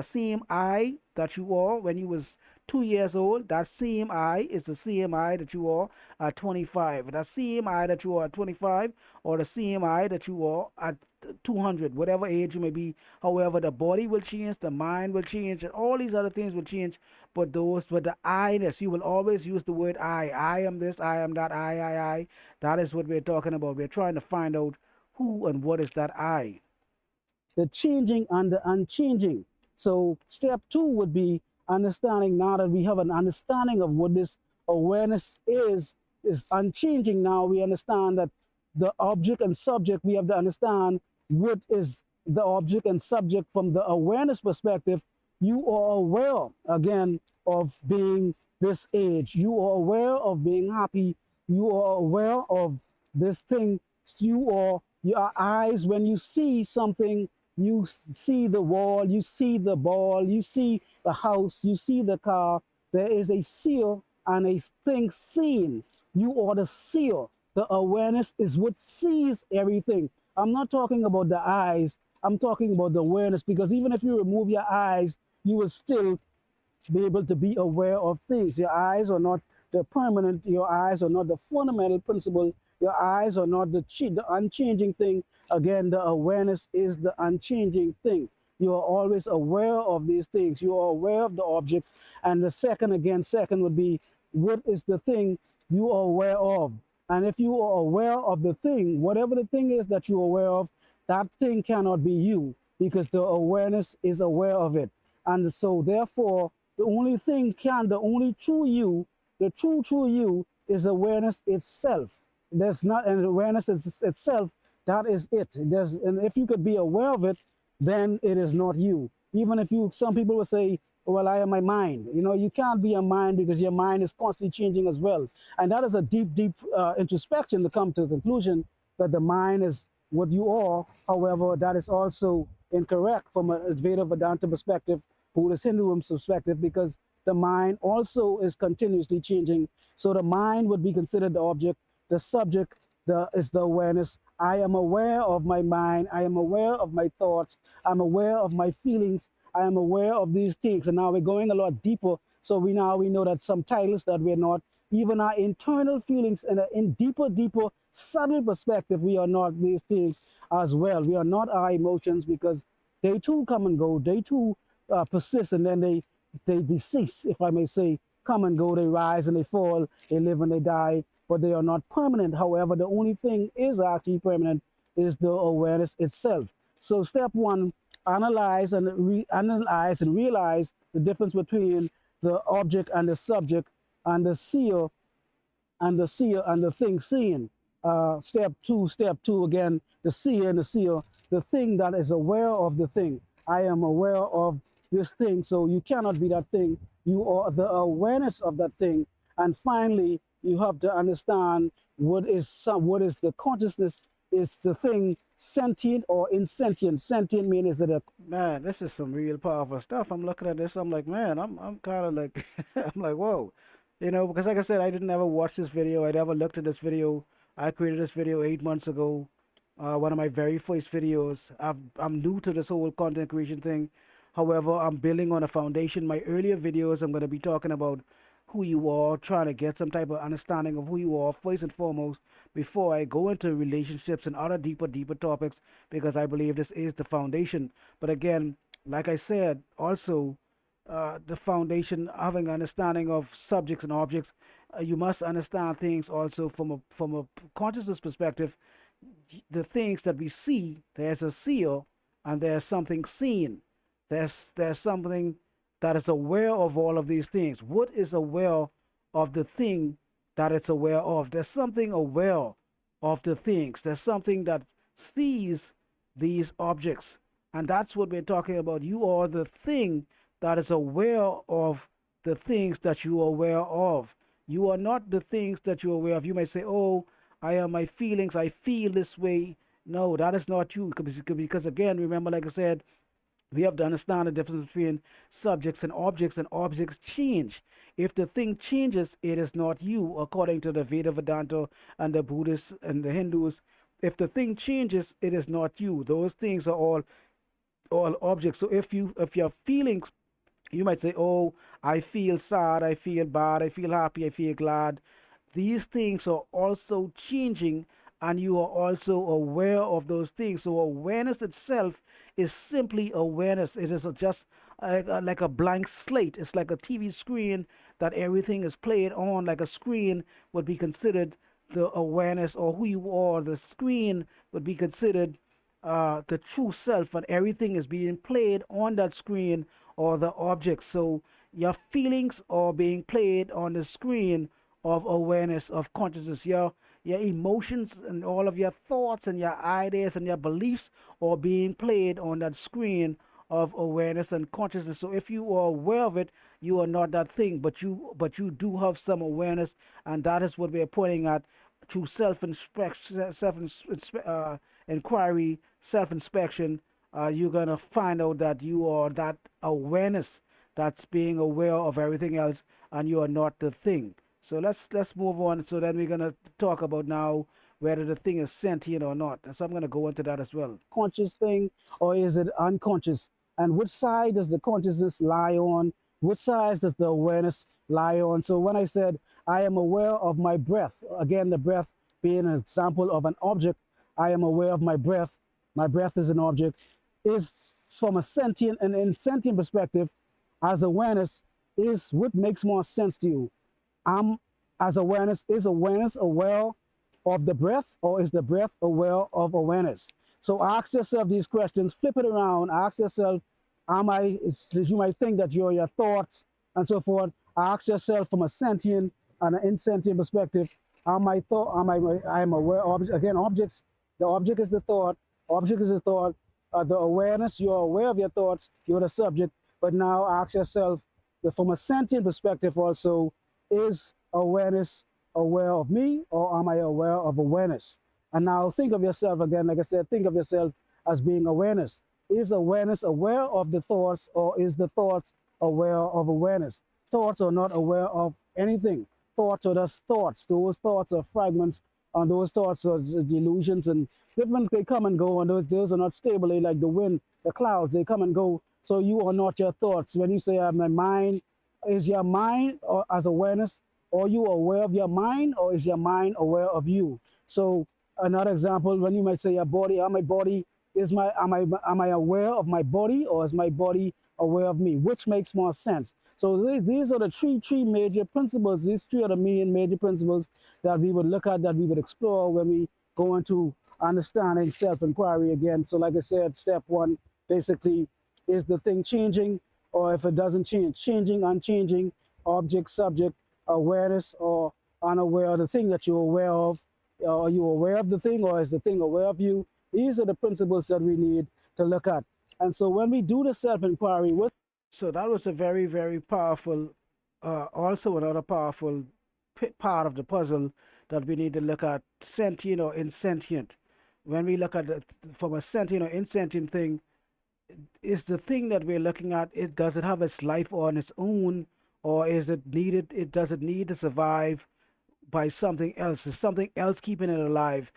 Speaker 1: I that you are when you was 2 years old. That same I is the same I that you are at 25. That same I that you are at 25, or the same I that you are at 200, whatever age you may be. However, the body will change, the mind will change, and all these other things will change. But the I-ness, you will always use the word I. I am this, I am that, I. That is what we're talking about. We're trying to find out who and what is that I. The changing and the unchanging. So step two would be understanding, now that we have an understanding of what this awareness is unchanging. Now we understand that the object and subject, we have to understand what is the object and subject from the awareness perspective. You are aware, again, of being this age. You are aware of being happy. You are aware of this thing. You are, your eyes, when you see something, you see the wall, you see the ball, you see the house, you see the car. There is a seer and a thing seen. You are the seer. The awareness is what sees everything. I'm not talking about the eyes. I'm talking about the awareness, because even if you remove your eyes, you will still be able to be aware of things. Your eyes are not the permanent, your eyes are not the fundamental principle, your eyes are not the unchanging thing. Again, the awareness is the unchanging thing. You are always aware of these things. You are aware of the objects. And the second, again, second would be what is the thing you are aware of? And if you are aware of the thing, whatever the thing is that you're aware of, that thing cannot be you because the awareness is aware of it. And so, therefore, the only true you, the true you is awareness itself. There's not an awareness itself, that is it. And if you could be aware of it, then it is not you. Even if you, some people will say, well, I am my mind. You know, you can't be a mind because your mind is constantly changing as well. And that is a deep introspection to come to the conclusion that the mind is what you are. However, that is also incorrect from a Advaita Vedanta perspective, Buddhist Hinduism perspective, because the mind also is continuously changing. So the mind would be considered the object, the subject is the awareness. I am aware of my mind. I am aware of my thoughts. I'm aware of my feelings. I am aware of these things. And now we're going a lot deeper. So we know that some titles that we're not, even our internal feelings and in deeper, subtle perspective, we are not these things as well. We are not our emotions because they too come and go. They too persist, and then they decease, if I may say, come and go. They rise and they fall. They live and they die, but they are not permanent. However, the only thing is actually permanent is the awareness itself. So step one, analyze and analyze and realize the difference between the object and the subject and the seer and the thing seen. Step two again, the seer and the seer, the thing that is aware of the thing. I am aware of this thing, so you cannot be that thing. You are the awareness of that thing. And finally, you have to understand what is the consciousness. Is the thing sentient or insentient? Sentient means is it a
Speaker 2: Man, this is some real powerful stuff. I'm looking at this. I'm like, man, I'm kind of like, I'm like, whoa, because like I said, I didn't ever watch this video. I never looked at this video. I created this video 8 months ago. One of my very first videos. I'm new to this whole content creation thing. However, I'm building on a foundation. My earlier videos, I'm going to be talking about who you are, trying to get some type of understanding of who you are first and foremost before I go into relationships and other deeper topics because I believe this is the foundation. But again, like I said, also the foundation having understanding of subjects and objects, you must understand things also from a consciousness perspective. The things that we see, there's a seer and there's something seen. There's something that is aware of all of these things. What is aware of the thing that it's aware of? There's something aware of the things. There's something that sees these objects. And that's what we're talking about. You are the thing that is aware of the things that you are aware of. You are not the things that you're aware of. You may say, oh, I am my feelings. I feel this way. No, that is not you. Because again, remember, like I said, we have to understand the difference between subjects and objects change. If the thing changes, it is not you, according to the Veda Vedanta and the Buddhists and the Hindus. If the thing changes, it is not you. Those things are all objects. So if your feelings, you might say, oh, I feel sad, I feel bad, I feel happy, I feel glad. These things are also changing, and you are also aware of those things. So awareness itself is simply awareness. It is just like a blank slate. It's like a TV screen that everything is played on. Like a screen would be considered the awareness or who you are. The screen would be considered the true self, and everything is being played on that screen or the object. So your feelings are being played on the screen of awareness, of consciousness. Your emotions and all of your thoughts and your ideas and your beliefs are being played on that screen of awareness and consciousness. So if you are aware of it, you are not that thing, but you do have some awareness, and that is what we are pointing at through inquiry, self inspection. You're gonna find out that you are that awareness that's being aware of everything else, and you are not the thing. So let's move on. So then we're gonna talk about now whether the thing is sentient or not. And so I'm gonna go into that as well.
Speaker 1: conscious thing or is it unconscious? And which side does the consciousness lie on? Which side does the awareness lie on? So when I said I am aware of my breath, again, the breath being an example of an object, I am aware of my breath. My breath is an object. Is from a sentient and in sentient perspective, as awareness is what makes more sense to you. I'm as awareness is awareness aware of the breath, or is the breath aware of awareness? So ask yourself these questions, flip it around, ask yourself, am I, you might think that you're your thoughts and so forth. Ask yourself from a sentient and an insentient perspective, am I thought, I am aware of, again, objects, the object is the thought, object is the thought, the awareness, you're aware of your thoughts, you're the subject, but now ask yourself, from a sentient perspective also, is awareness aware of me, or am I aware of awareness? And now think of yourself again, like I said, think of yourself as being awareness. Is awareness aware of the thoughts, or is the thoughts aware of awareness? Thoughts are not aware of anything. Thoughts are just thoughts. Those thoughts are fragments, and those thoughts are delusions and different. They come and go, and those are not stable. They like the wind, the clouds, they come and go. So you are not your thoughts. When you say my mind, is your mind or as awareness? Are you aware of your mind, or is your mind aware of you? So another example, when you might say your body, am my body is my am I aware of my body, or is my body aware of me? Which makes more sense? So these are the three major principles. These three are the main major principles that we would look at, that we would explore when we go into understanding self-inquiry again. So like I said, step one, basically, is the thing changing, or if it doesn't change, changing, unchanging, object, subject, awareness, or unaware of the thing that you're aware of. Are you aware of the thing, or is the thing aware of you? These are the principles that we need to look at. And so when we do the self-inquiry, what
Speaker 2: So that was a very, very powerful, also another powerful part of the puzzle that we need to look at, sentient or insentient. When we look at it from a sentient or insentient thing, is the thing that we're looking at, does it have its life on its own, or is it needed, does it need to survive by something else? Is something else keeping it alive?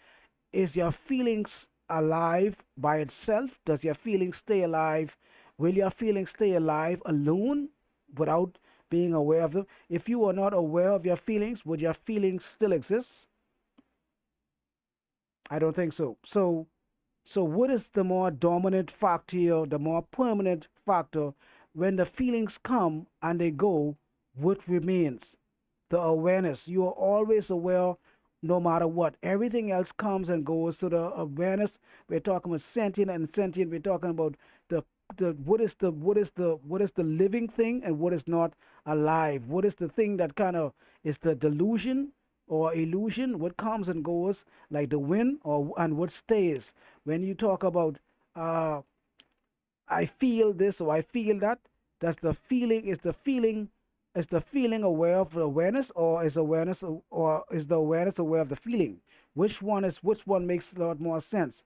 Speaker 2: Is your feelings alive by itself? Does your feelings stay alive? Will your feelings stay alive alone without being aware of them? If you are not aware of your feelings, would your feelings still exist? I don't think so. So what is the more dominant factor, the more permanent factor? When the feelings come and they go, what remains? The awareness. You are always aware no matter what. Everything else comes and goes. So the awareness, we're talking about sentient and sentient, we're talking about the what is the living thing and what is not alive. What is the thing that kind of is the delusion or illusion, what comes and goes like the wind, or and what stays. When you talk about uh, I feel this or I feel that, that's the feeling. Is the feeling aware of the awareness, or is awareness, or is the awareness aware of the feeling? Which one makes a lot more sense?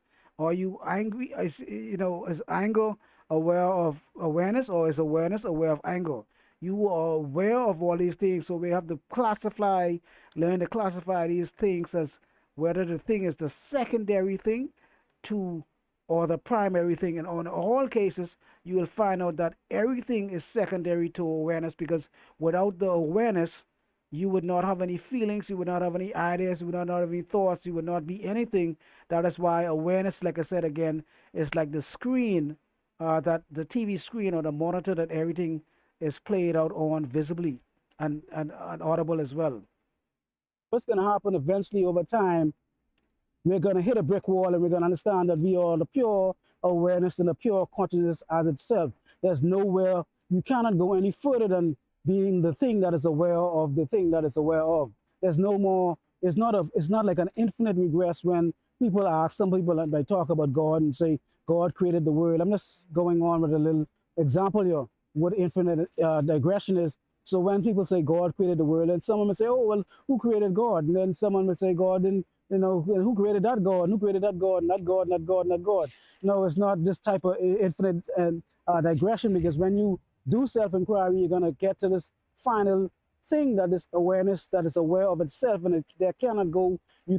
Speaker 2: Are you angry? Is anger aware of awareness, or is awareness aware of anger? You are aware of all these things, so we have to learn to classify these things as whether the thing is the secondary thing to or the primary thing. And on all cases, you will find out that everything is secondary to awareness, because without the awareness, you would not have any feelings, you would not have any ideas, you would not have any thoughts, you would not be anything. That is why awareness, like I said again, is like the screen, that the TV screen or the monitor that everything is played out on visibly and audible as well.
Speaker 1: what's going to happen eventually over time, we're going to hit a brick wall, and we're going to understand that we are the pure awareness and the pure consciousness as itself. There's nowhere, you cannot go any further than being the thing that is aware of the thing that is aware of. There's no more, it's not like an infinite regress. When people ask, some people they talk about God and say God created the world. I'm just going on with a little example here, what infinite digression is. So when people say God created the world, and someone will say, oh, well, who created God? And then someone will say God, and who created that God? Who created that God? Not God, not God, not God. No, it's not this type of infinite digression, because when you do self-inquiry, you're going to get to this final thing, that is awareness that is aware of itself, and you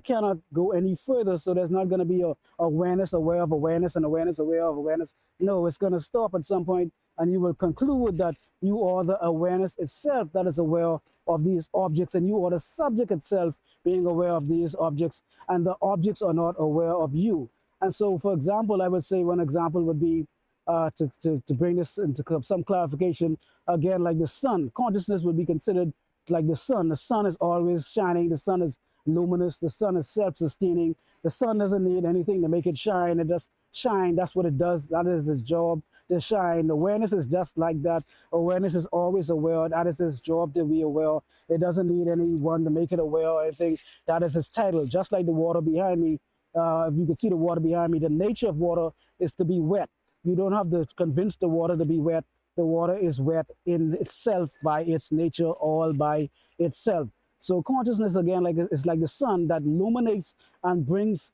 Speaker 1: cannot go any further. So there's not going to be a awareness aware of awareness and awareness aware of awareness. No, it's going to stop at some point, and you will conclude that you are the awareness itself that is aware of these objects, and you are the subject itself being aware of these objects, and the objects are not aware of you. And so, for example, I would say one example would be to bring this into some clarification, again, like the sun. Consciousness would be considered like the sun. The sun is always shining. The sun is luminous. The sun is self-sustaining. The sun doesn't need anything to make it shine. It just shine. That's what it does. That is its job, to shine. Awareness is just like that. Awareness is always aware. That is its job, to be aware. It doesn't need anyone to make it aware or anything. That is its title. Just like the water behind me. If you could see the water behind me, the nature of water is to be wet. You don't have to convince the water to be wet. The water is wet in itself by its nature, all by itself. So consciousness, again, like it's like the sun that illuminates and brings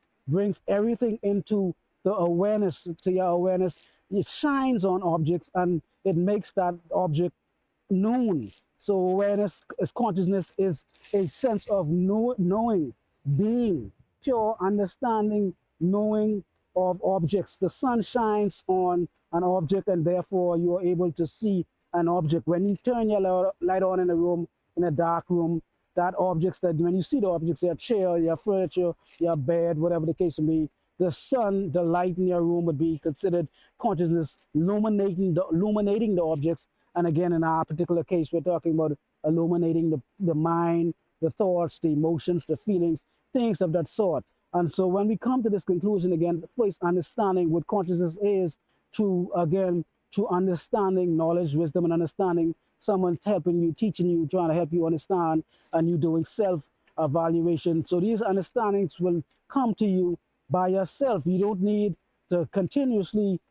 Speaker 1: everything into the awareness, to your awareness. It shines on objects and it makes that object known. So awareness is consciousness is a sense of knowing, being, pure understanding, knowing of objects. The sun shines on an object, and therefore you are able to see an object. When you turn your light on in a room, in a dark room, that objects that when you see the objects, your chair, your furniture, your bed, whatever the case may be, the sun, the light in your room would be considered consciousness illuminating the objects. And again, in our particular case, we're talking about illuminating the mind, the thoughts, the emotions, the feelings, things of that sort. And so when we come to this conclusion again, first understanding what consciousness is, to again, to understanding knowledge, wisdom, and understanding, someone helping you, teaching you, trying to help you understand, and you doing self-evaluation. So these understandings will come to you by yourself. You don't need to continuously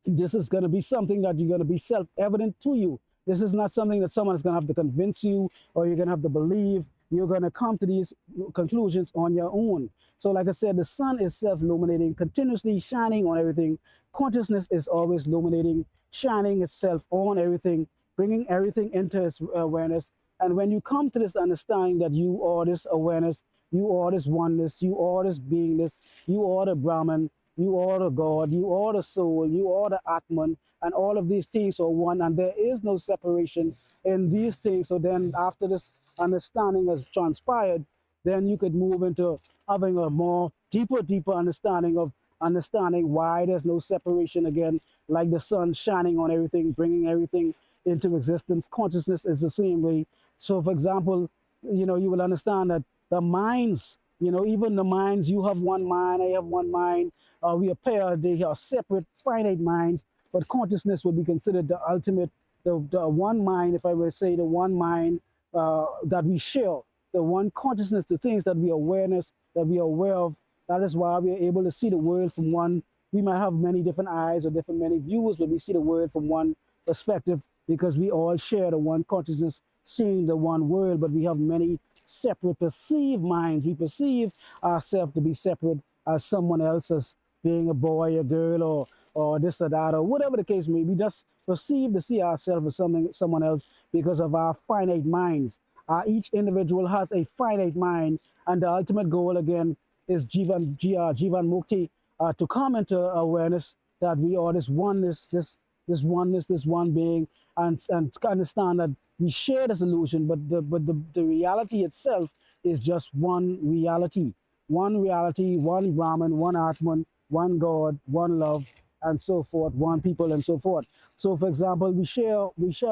Speaker 1: this is going to be something that you're going to be self-evident to you. This is not something that someone is going to have to convince you or you're going to have to believe. You're going to come to these conclusions on your own. So like I said, the sun is self-illuminating, continuously shining on everything. Consciousness is always illuminating, shining itself on everything, bringing everything into its awareness. And when you come to this understanding that you are this awareness, you are this oneness, you are this beingness, you are the Brahman, you are the God, you are the soul, you are the Atman, and all of these things are one, and there is no separation in these things. So then after this understanding has transpired, then you could move into having a more deeper understanding of understanding why there's no separation again, like the sun shining on everything, bringing everything into existence. Consciousness is the same way. So for example, you will understand that the minds, even the minds, you have one mind, I have one mind, we appear, they are separate, finite minds, but consciousness would be considered the ultimate, the one mind, if I were to say the one mind that we share, the one consciousness, the things that we awareness, that we are aware of. That is why we are able to see the world from one. We might have many different eyes or many views, but we see the world from one perspective because we all share the one consciousness, seeing the one world, but we have many separate perceived minds. We perceive ourselves to be separate as someone else, as being a boy, a girl, or this or that, or whatever the case may be. We just perceive to see ourselves as someone else because of our finite minds. Each individual has a finite mind, and the ultimate goal again is Jivan Mukti, to come into awareness that we are this oneness, this oneness, this one being, and understand that we share this illusion, but the reality itself is just one reality, one Brahman, one Atman, one God, one love, and so forth, one people, and so forth. So, for example, we share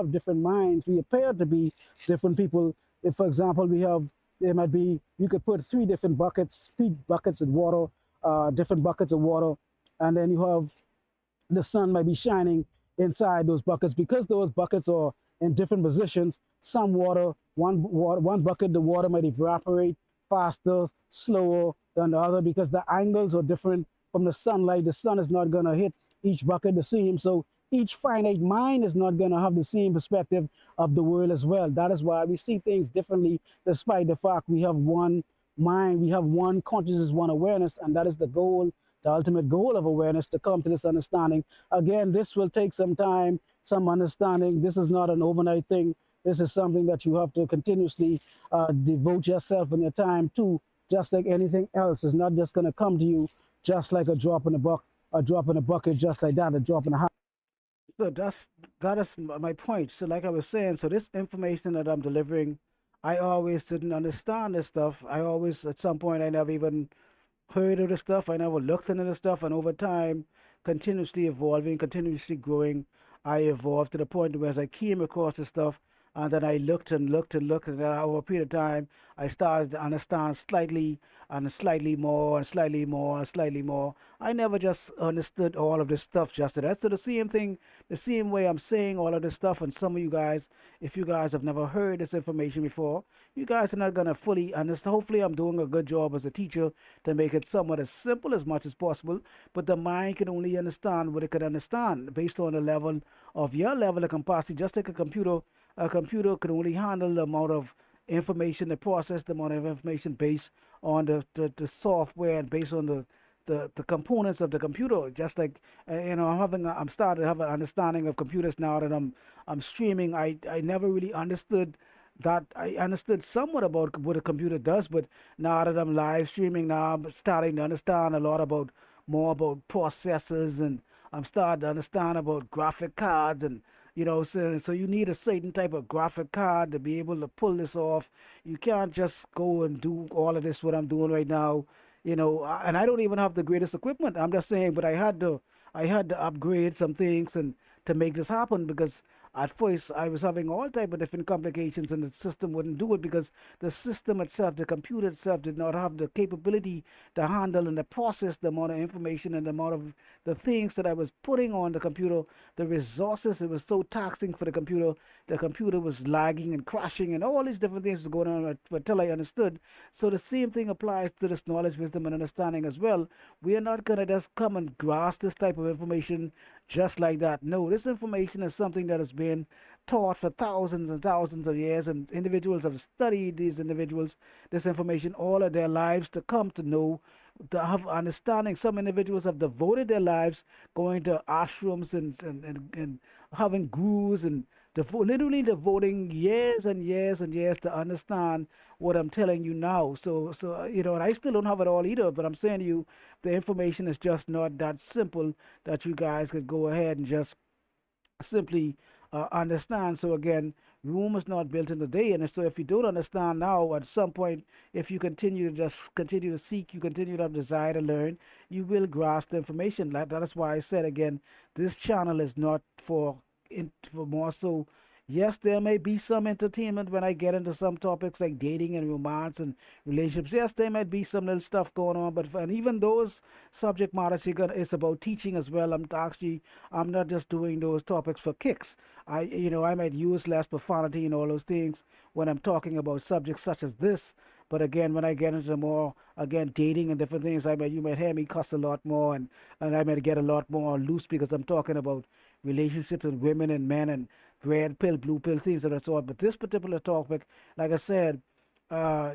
Speaker 1: different minds. We appear to be different people. If, for example, there might be, you could put three different buckets, of water, different buckets of water, and then you have the sun might be shining inside those buckets because those buckets are in different positions. Some one bucket, the water might evaporate faster, slower than the other because the angles are different from the sunlight. The sun is not going to hit each bucket the same. So each finite mind is not going to have the same perspective of the world as well. That is why we see things differently, despite the fact we have one mind, we have one consciousness, one awareness, and that is the goal, the ultimate goal of awareness, to come to this understanding. Again, this will take some time, some understanding. This is not an overnight thing. This is something that you have to continuously devote yourself and your time to, just like anything else. It's not just going to come to you just like a drop in a bucket, just like that, a drop in a hat.
Speaker 2: So that is my point. So like I was saying, so this information that I'm delivering, I always didn't understand this stuff. I always at some point I never even heard of the stuff. I never looked into the stuff, and over time, continuously evolving, continuously growing, I evolved to the point where as I came across the stuff, and then I looked and looked and looked, and then over a period of time, I started to understand slightly and slightly more and slightly more and slightly more. I never just understood all of this stuff just that. So the same thing, the same way I'm saying all of this stuff, and some of you guys, if you guys have never heard this information before, you guys are not gonna fully understand. Hopefully, I'm doing a good job as a teacher to make it somewhat as simple as much as possible. But the mind can only understand what it can understand based on the level of your level of capacity. Just like a computer can only handle the amount of information, the process, the amount of information based on the software and based on the components of the computer. Just like I'm starting to have an understanding of computers now that I'm streaming. I never really understood that. I understood somewhat about what a computer does, but now that I'm live streaming, now I'm starting to understand a lot about more about processors, and I'm starting to understand about graphic cards, and so you need a certain type of graphic card to be able to pull this off. You can't just go and do all of this what I'm doing right now, and I don't even have the greatest equipment. I'm just saying, but I had to upgrade some things and to make this happen because at first I was having all type of different complications and the system wouldn't do it because the system itself, the computer itself, did not have the capability to handle and to process the amount of information and the amount of the things that I was putting on the computer, the resources. It was so taxing for the computer. The computer was lagging and crashing and all these different things were going on until I understood. So the same thing applies to this knowledge, wisdom, and understanding as well. We are not going to just come and grasp this type of information just like that. No, this information is something that has been taught for thousands and thousands of years, and individuals have studied these individuals, this information, all of their lives to come to know, to have understanding. Some individuals have devoted their lives going to ashrams and having gurus and literally devoting years and years and years to understand what I'm telling you now. So and I still don't have it all either, but I'm saying to you, the information is just not that simple that you guys could go ahead and just simply understand. So again, Rome is not built in a day, and so if you don't understand now, at some point, if you continue to just continue to seek, you continue to have desire to learn, you will grasp the information. That is why I said again, this channel is not for more so. Yes, there may be some entertainment when I get into some topics like dating and romance and relationships. Yes, there might be some little stuff going on, but and even those subject matters, it's about teaching as well. I'm not just doing those topics for kicks. I might use less profanity and all those things when I'm talking about subjects such as this. But again, when I get into more again dating and different things, you might hear me cuss a lot more, and I might get a lot more loose because I'm talking about relationships with women and men and red pill, blue pill, things of that sort. But this particular topic, like I said, uh,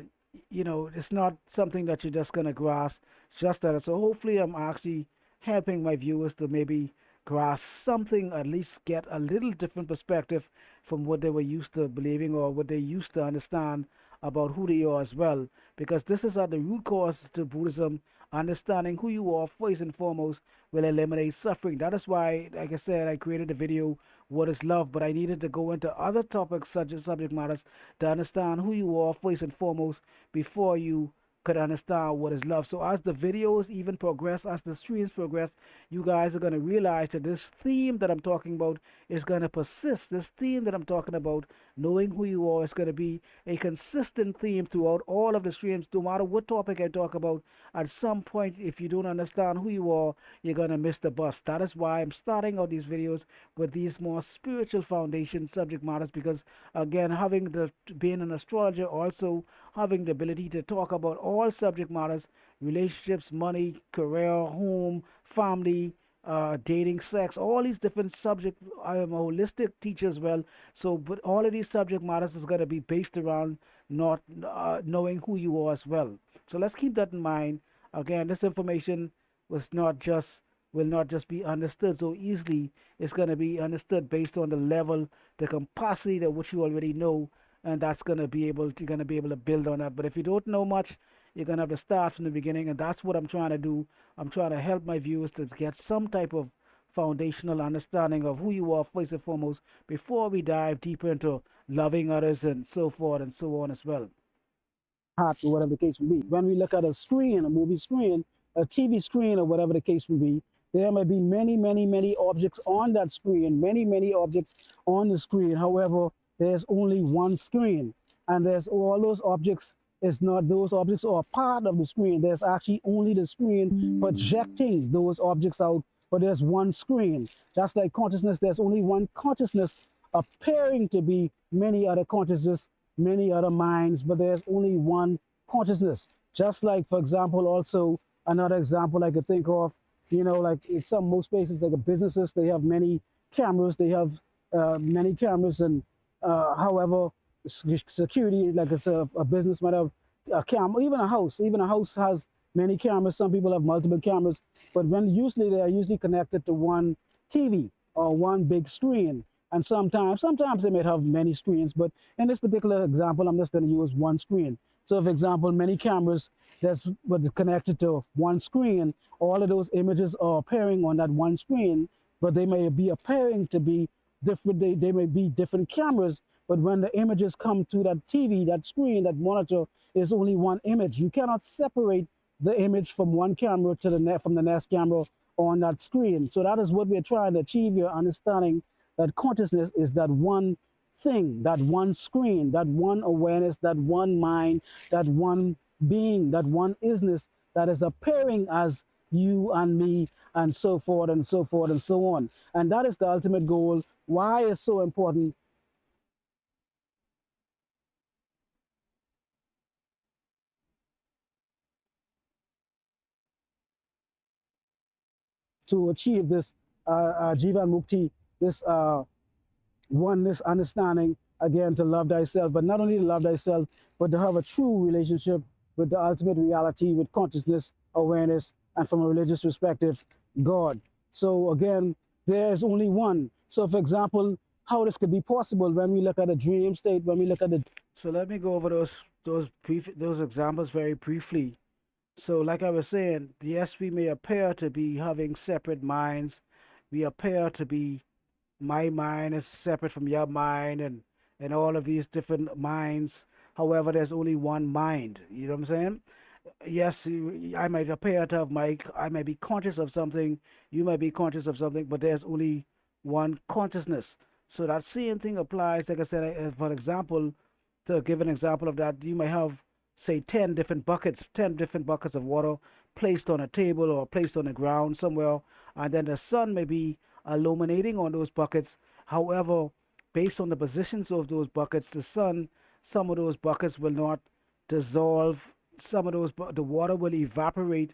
Speaker 2: it's not something that you're just gonna grasp just that. So hopefully, I'm actually helping my viewers to maybe grasp something, at least get a little different perspective from what they were used to believing or what they used to understand about who they are as well. Because this is at the root cause to Buddhism. Understanding who you are first and foremost will eliminate suffering. That is why, like I said, I created a video, What is Love? But I needed to go into other topics such as subject matters to understand who you are first and foremost before you could understand what is love. So as the videos even progress, as the streams progress, you guys are going to realize that this theme that I'm talking about is going to persist. This theme that I'm talking about, knowing who you are, is going to be a consistent theme throughout all of the streams. No matter what topic I talk about, at some point, if you don't understand who you are, you're going to miss the bus. That is why I'm starting out these videos with these more spiritual foundation subject matters, because again, being an astrologer, also having the ability to talk about all subject matters, relationships, money, career, home, family, dating, sex, all these different subjects. I am a holistic teacher as well. So, but all of these subject matters is going to be based around not knowing who you are as well. So let's keep that in mind. Again, this information was not just will not just be understood so easily. It's going to be understood based on the level, the capacity that which you already know, and that's going to be able to, you're going to be able to build on that. But if you don't know much, you're going to have to start from the beginning, and that's what I'm trying to do. I'm trying to help my viewers to get some type of foundational understanding of who you are first and foremost before we dive deeper into loving others and so forth and so on as well.
Speaker 1: Hot or whatever the case may be. When we look at a screen, a movie screen, a TV screen, or whatever the case may be, there may be many, many, many objects on that screen, many, many objects on the screen. However, there's only one screen, and there's all those objects. It's not those objects are part of the screen. There's actually only the screen projecting those objects out, but there's one screen. Just like consciousness, there's only one consciousness appearing to be many other consciousnesses, many other minds, but there's only one consciousness. Just like, for example, also another example I could think of, like in some most places, like businesses, they have many cameras, they have many cameras, and however, security, like it's a business might have a camera, even a house has many cameras. Some people have multiple cameras, but when usually they are usually connected to one TV or one big screen. And sometimes they might have many screens, but in this particular example, I'm just going to use one screen. So, for example, many cameras that's connected to one screen, all of those images are appearing on that one screen, but they may be appearing to be different. They may be different cameras, but when the images come to that TV, that screen, that monitor, is only one image. You cannot separate the image from one camera to the from the next camera on that screen. So that is what we're trying to achieve here, understanding that consciousness is that one thing, that one screen, that one awareness, that one mind, that one being, that one isness that is appearing as you and me, and so forth and so forth and so on. And that is the ultimate goal. Why it's so important to achieve this Jivan Mukti, this oneness understanding, again, to love thyself, but not only to love thyself, but to have a true relationship with the ultimate reality, with consciousness, awareness, and from a religious perspective, God. So again, there is only one. So for example, how this could be possible when we look at a dream state, when we look at the
Speaker 2: So let me go over those examples very briefly. So, like I was saying, yes, we may appear to be having separate minds. We appear to be my mind is separate from your mind, and all of these different minds. However, there's only one mind. You know what I'm saying? Yes, I might appear to have I might be conscious of something, you might be conscious of something, but there's only one consciousness. So that same thing applies. Like I said, for example, to give an example of that, you might have, say, 10 different buckets of water placed on a table or placed on the ground somewhere, and then the sun may be illuminating on those buckets. However, based on the positions of those buckets, some of those buckets will not dissolve. Some of the water will evaporate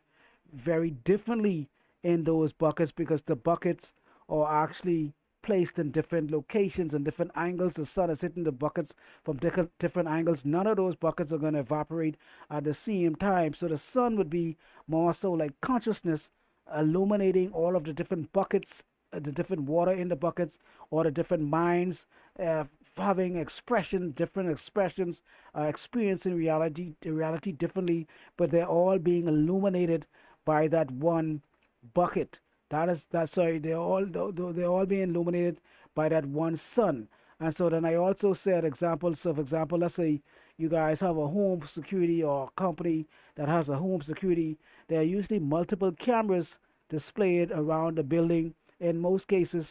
Speaker 2: very differently in those buckets because the buckets are actually placed in different locations and different angles. The sun is hitting the buckets from different angles. None of those buckets are going to evaporate at the same time. So the sun would be more so like consciousness illuminating all of the different buckets, the different water in the buckets, or the different minds uh, having different expressions, experiencing reality differently, but they're all being illuminated by that one bucket. That's sorry, they're all being illuminated by that one sun. And so then I also said examples. So, for example, let's say you guys have a home security or a company that has a home security. There are usually multiple cameras displayed around the building. In most cases,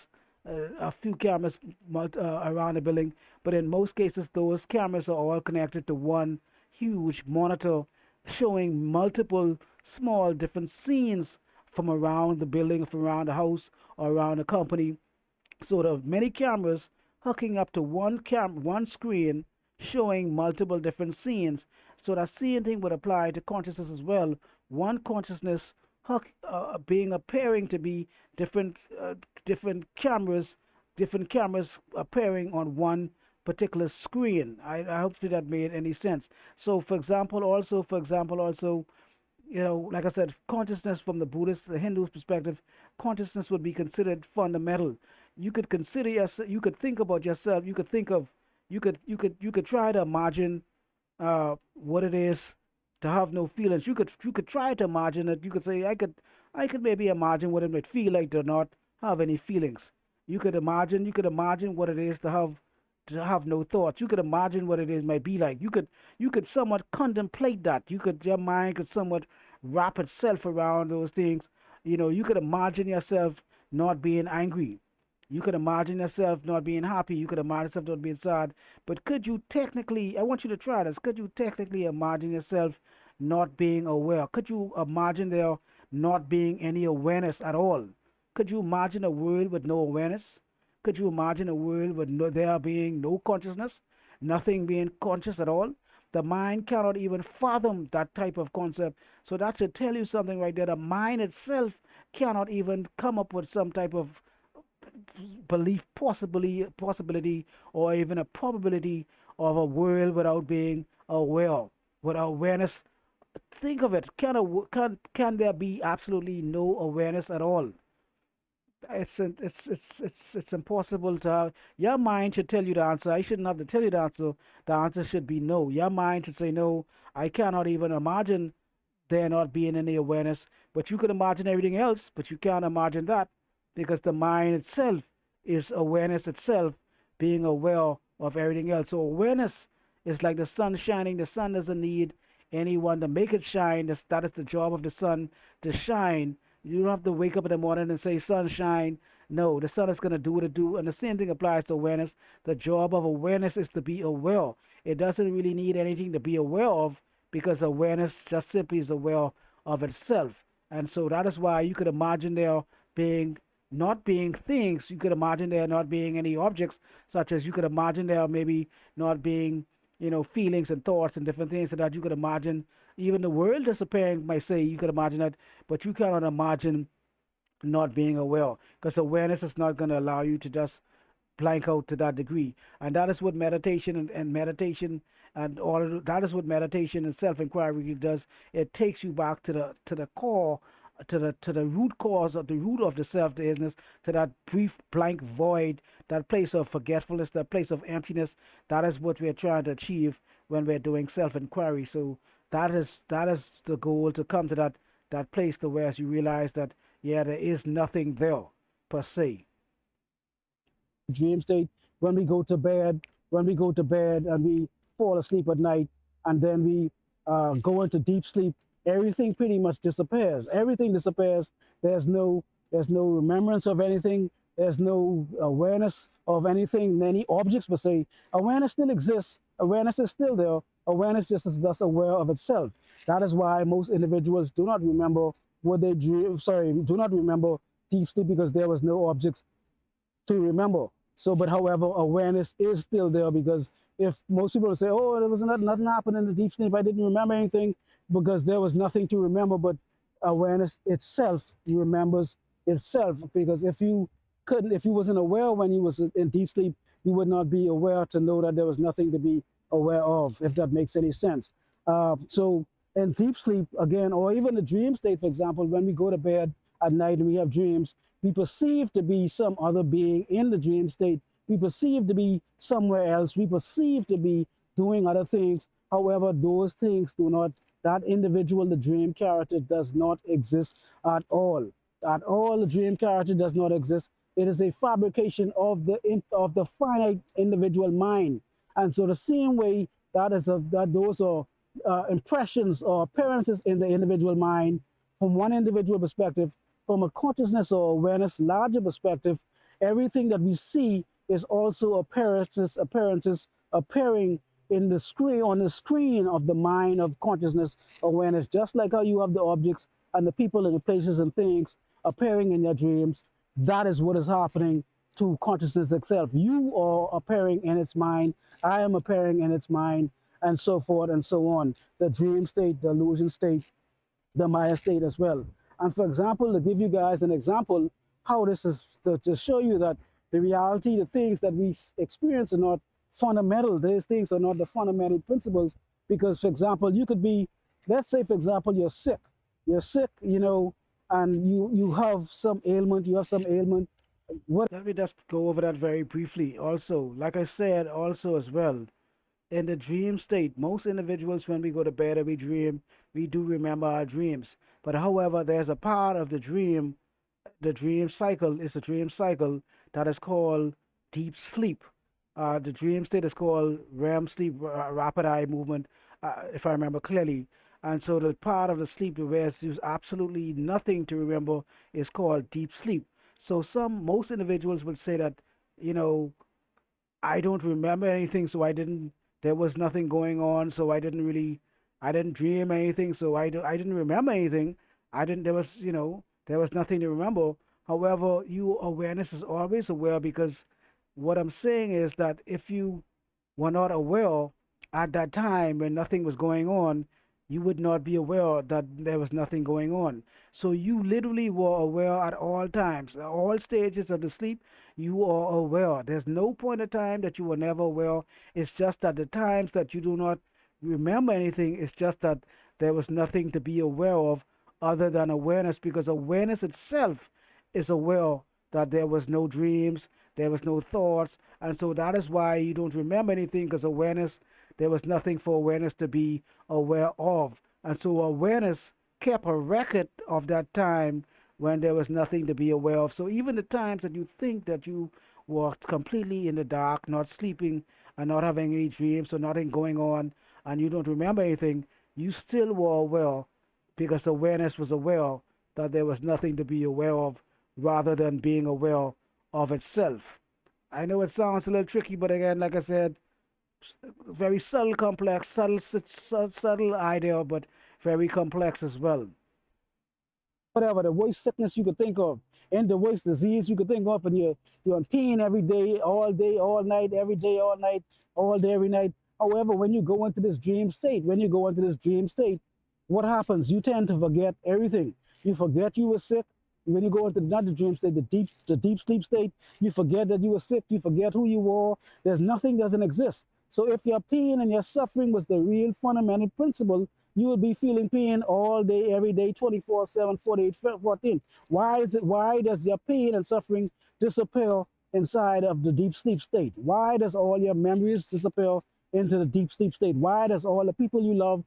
Speaker 2: a few cameras around the building, but in most cases, those cameras are all connected to one huge monitor showing multiple small different scenes from around the building, from around the house, or around the company. So there are many cameras hooking up to one screen showing multiple different scenes. So that same thing would apply to consciousness as well. One consciousness being appearing to be different different cameras different cameras appearing on one particular screen. I hope that made any sense. So for example also, like I said, consciousness from the Hindu perspective, consciousness would be considered fundamental. You could consider yourself, you could think about yourself, you could think of, you could try to imagine what it is to have no feelings. You could try to imagine it. You could say, I could maybe imagine what it might feel like to not have any feelings. You could imagine what it is to have no thoughts. You could imagine what it is might be like. You could somewhat contemplate that. Your mind could somewhat wrap itself around those things. You could imagine yourself not being angry. You could imagine yourself not being happy. You could imagine yourself not being sad. But could you technically, I want you to try this, could you technically imagine yourself not being aware? Could you imagine there not being any awareness at all? Could you imagine a world with no awareness? Could you imagine a world with there being no consciousness, nothing being conscious at all? The mind cannot even fathom that type of concept. So that should tell you something right there. The mind itself cannot even come up with some type of belief possibility or even a probability of a world without being aware, without awareness. Think of it. Can there be absolutely no awareness at all? It's impossible to have. Your mind should tell you the answer. I shouldn't have to tell you the answer. The answer should be no. Your mind should say no. I cannot even imagine there not being any awareness. But you can imagine everything else, but you can't imagine that because the mind itself is awareness itself, being aware of everything else. So awareness is like the sun shining. The sun doesn't need anyone to make it shine. That is the job of the sun to shine. You don't have to wake up in the morning and say sunshine. No, the sun is going to do what it do. And the same thing applies to awareness. The job of awareness is to be aware. It doesn't really need anything to be aware of because awareness just simply is aware of itself. And so that is why you could imagine there being not being things. You could imagine there not being any objects, such as you could imagine there maybe not being, feelings and thoughts and different things, so that you could imagine even the world disappearing. Might say you could imagine that, but you cannot imagine not being aware because awareness is not going to allow you to just blank out to that degree. And that is what meditation and meditation and all of that is what meditation and self-inquiry does. It takes you back to the core, to the root cause of the root of the self, the isness, to that brief blank void, that place of forgetfulness, that place of emptiness. That is what we're trying to achieve when we're doing self-inquiry. So that is the goal, to come to that place to where you realize that yeah, there is nothing there per se.
Speaker 1: dream state when we go to bed, and we fall asleep at night, and then we go into deep sleep. Everything pretty much disappears. Everything disappears. There's no remembrance of anything. There's no awareness of anything, any objects per se. Awareness still exists. Awareness is still there. Awareness just is thus aware of itself. That is why most individuals do not remember what they dream. Sorry, do not remember deep sleep, because there was no objects to remember. So, but however, awareness is still there, because if most people say, "Oh, there was nothing happened in the deep sleep. I didn't remember anything," because there was nothing to remember. But awareness itself remembers itself, because if you wasn't aware when you was in deep sleep, you would not be aware to know that there was nothing to be aware of. If that makes any sense. So, in deep sleep again, or even the dream state, for example, when we go to bed at night and we have dreams, we perceive to be some other being in the dream state. We perceive to be somewhere else. We perceive to be doing other things. However, those things do not, that individual, the dream character, does not exist at all. At all, the dream character does not exist. It is a fabrication of the finite individual mind. And so the same way that those are impressions or appearances in the individual mind from one individual perspective, from a consciousness or awareness larger perspective, everything that we see is also appearances appearing in the screen, on the screen of the mind of consciousness awareness, just like how you have the objects and the people and the places and things appearing in your dreams. That is what is happening to consciousness itself. You are appearing in its mind, I am appearing in its mind, and so forth and so on. The dream state, the illusion state, the Maya state as well. And for example, to give you guys an example, how this is to show you that the reality, the things that we experience are not fundamental. These things are not the fundamental principles. Because, for example, you could be, let's say, for example, you're sick. You're sick, and you have some ailment. You have some ailment. What?
Speaker 2: Let me just go over that very briefly. Also, like I said, also as well, in the dream state, most individuals, when we go to bed and we dream, we do remember our dreams. But however, there's a part of the dream the dream cycle is a dream cycle that is called deep sleep. The dream state is called REM sleep, rapid eye movement, if I remember clearly. And so the part of the sleep where there's absolutely nothing to remember is called deep sleep. So most individuals would say that, you know, I don't remember anything, so I didn't. There was nothing going on, so I didn't dream anything, so I didn't remember anything. I didn't. There was, there was nothing to remember. However, you awareness is always aware because what I'm saying is that if you were not aware at that time when nothing was going on, you would not be aware that there was nothing going on. So you literally were aware at all times, at all stages of the sleep. You are aware. There's no point of time that you were never aware. It's just that the times that you do not remember anything, it's just that there was nothing to be aware of other than awareness, because awareness itself is aware that there was no dreams, there was no thoughts, and so that is why you don't remember anything, because awareness, there was nothing for awareness to be aware of. And so awareness kept a record of that time when there was nothing to be aware of. So even the times that you think that you were completely in the dark, not sleeping, and not having any dreams or nothing going on, and you don't remember anything, you still were aware because awareness was aware that there was nothing to be aware of rather than being aware of itself. I know it sounds a little tricky, but again, like I said, very subtle, complex, subtle idea, but very complex as well.
Speaker 1: Whatever the worst sickness you could think of, and the worst disease you could think of, and you're in pain every day, all night, every day, all night, all day, every night. However, when you go into this dream state, what happens? You tend to forget everything. You forget you were sick. When you go into not the dream state, the deep sleep state, you forget that you were sick. You forget who you were. There's nothing doesn't exist. So if your pain and your suffering was the real fundamental principle, you would be feeling pain all day, every day, 24/7, 48, 14. Why is it? Why does your pain and suffering disappear inside of the deep sleep state? Why does all your memories disappear into the deep sleep state? Why does all the people you love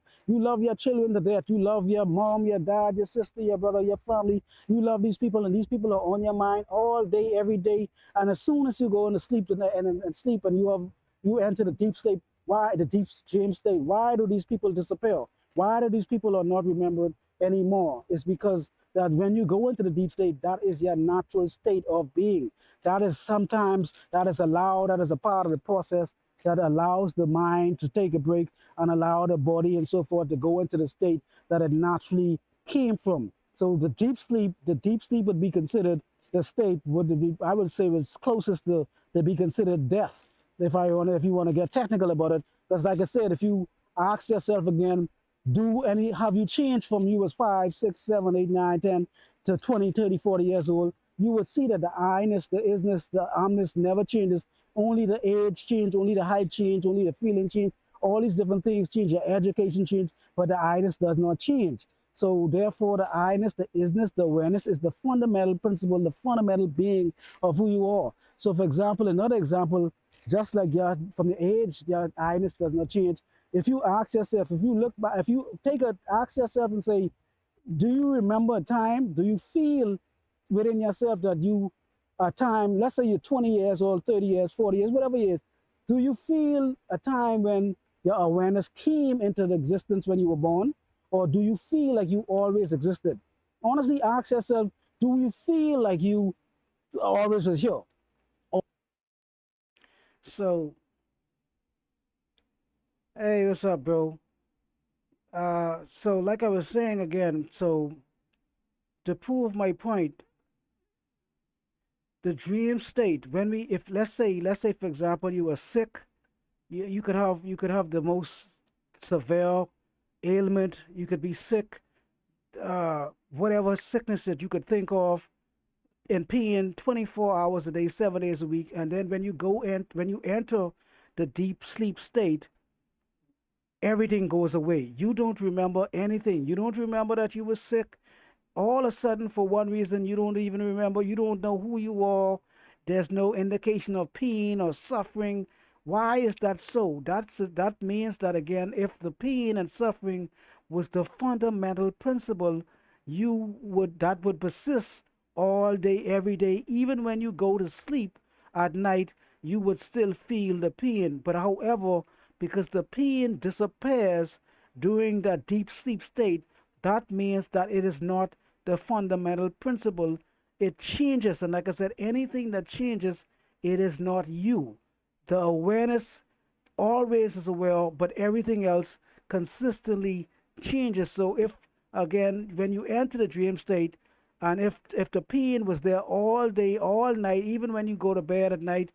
Speaker 1: your children to death, you love your mom, your dad, your sister, your brother, your family, you love these people, and these people are on your mind all day, every day. And as soon as you go into sleep and sleep and you enter the deep sleep, why the deep dream state? Why do these people disappear? Why do these people are not remembered anymore? It's because that when you go into the deep state, that is your natural state of being. That is sometimes that is allowed, that is a part of the process that allows the mind to take a break and allow the body and so forth to go into the state that it naturally came from. So the deep sleep would be considered the state would be, I would say, was closest to be considered death. If you want to get technical about it, because like I said, if you ask yourself again, have you changed from you was 5, 6, 7, 8, 9, 10 to 20, 30, 40 years old? You would see that the I-ness, the isness, the amness never changes. Only the age change, only the height change, only the feeling change. All these different things change, your education change, but the I-ness does not change. So therefore, the I-ness, the isness, the awareness is the fundamental principle, the fundamental being of who you are. So for example, another example, just like from the age, your I-ness does not change. If you ask yourself, if you look back, if you ask yourself and say, do you remember a time? Do you feel within yourself that a time, let's say you're 20 years old, 30 years, 40 years, whatever it is, do you feel a time when your awareness came into existence when you were born? Or do you feel like you always existed? Honestly, ask yourself, do you feel like you always was here?
Speaker 2: So, hey, what's up, bro? So like I was saying again, so to prove my point, the dream state, when we, if let's say for example, you were sick, you could have the most severe ailment, you could be sick, whatever sickness that you could think of, in pain 24 hours a day, 7 days a week, and then when you enter the deep sleep state, everything goes away. You don't remember anything. You don't remember that you were sick. All of a sudden, for one reason, you don't even remember. You don't know who you are. There's no indication of pain or suffering. Why is that so? That means that again, if the pain and suffering was the fundamental principle, that would persist all day, every day. Even when you go to sleep at night, you would still feel the pain. But however, because the pain disappears during that deep sleep state, that means that it is not the fundamental principle. It changes. And like I said, anything that changes, it is not you. The awareness always is aware, but everything else consistently changes. So if again, when you enter the dream state, and if the pain was there all day, all night, even when you go to bed at night,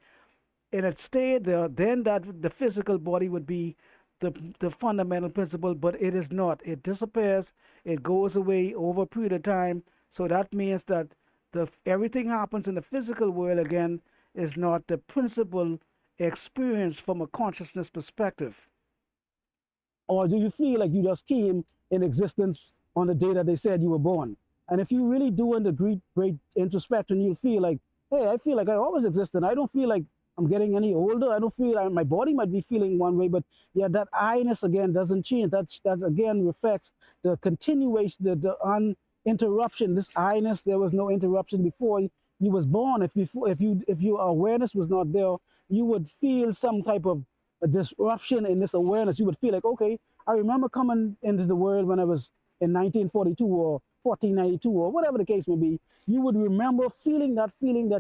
Speaker 2: and it stayed there, then that the physical body would be the fundamental principle, but it is not. It disappears. It goes away over a period of time. So that means that the everything happens in the physical world again is not the principle experience from a consciousness perspective.
Speaker 1: Or do you feel like you just came in existence on the day that they said you were born? And if you really do in the great introspection, you'll feel like, hey, I feel like I always existed. I don't feel like I'm getting any older. I don't feel like my body might be feeling one way, but yeah, that I-ness again doesn't change. That again reflects the continuation, the uninterruption. This I-ness, there was no interruption before you was born. If your awareness was not there, you would feel some type of a disruption in this awareness. You would feel like, okay, I remember coming into the world when I was in 1942 or 1492 or whatever the case may be. You would remember feeling that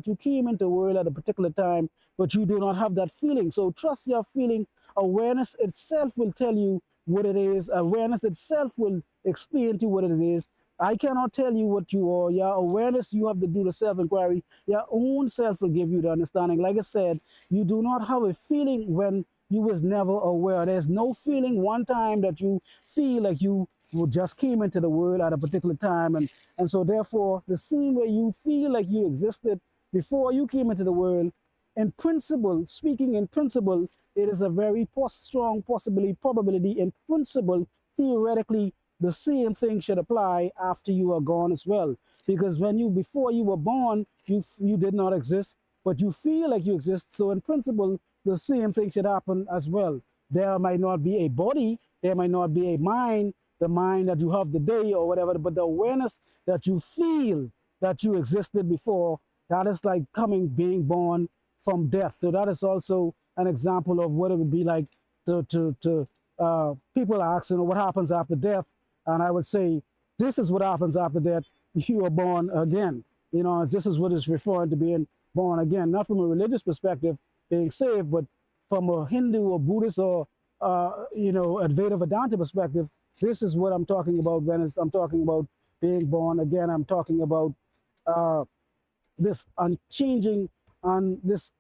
Speaker 1: you came into the world at a particular time, but you do not have that feeling. So trust your feeling. Awareness itself will tell you what it is. Awareness itself will explain to you what it is. I cannot tell you what you are. Your awareness, you have to do the self-inquiry. Your own self will give you the understanding. Like I said, you do not have a feeling when you was never aware. There's no feeling one time that you feel like you just came into the world at a particular time. And so therefore, the same way you feel like you existed before you came into the world, in principle, speaking in principle, it is a very strong possibility, probability in principle, theoretically, the same thing should apply after you are gone as well. Because before you were born, you did not exist, but you feel like you exist. So in principle, the same thing should happen as well. There might not be a body, there might not be a mind, the mind that you have today or whatever, but the awareness that you feel that you existed before, that is like being born from death. So that is also an example of what it would be like to people asking what happens after death. And I would say, this is what happens after death. You are born again. This is what is referring to being born again, not from a religious perspective, being saved, but from a Hindu or Buddhist or Advaita Vedanta perspective. This is what I'm talking about when I'm talking about being born again. I'm talking about this unchanging and this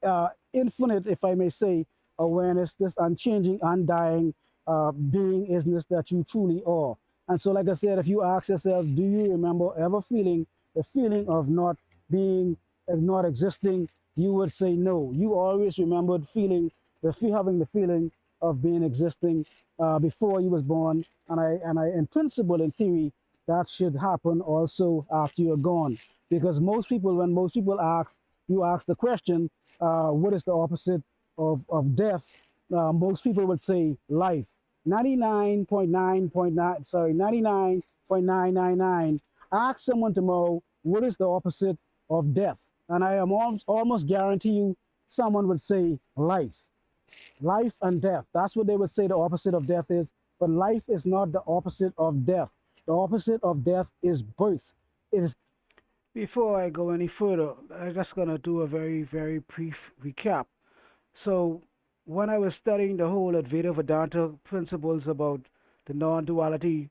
Speaker 1: infinite, if I may say, awareness, this unchanging, undying being isness that you truly are. And so, like I said, if you ask yourself, do you remember ever feeling the feeling of not being, not existing, you would say no. You always remembered having the feeling of being existing before you was born. And I, in principle, in theory, that should happen also after you're gone. Because when most people you ask the question, what is the opposite of death? Most people would say life. 99.999, ask someone tomorrow, what is the opposite of death? And I am almost guarantee you someone would say life. Life and death. That's what they would say the opposite of death is. But life is not the opposite of death. The opposite of death is birth. It is.
Speaker 2: Before I go any further, I'm just going to do a very, very brief recap. So, when I was studying the whole Advaita Vedanta principles about the non duality,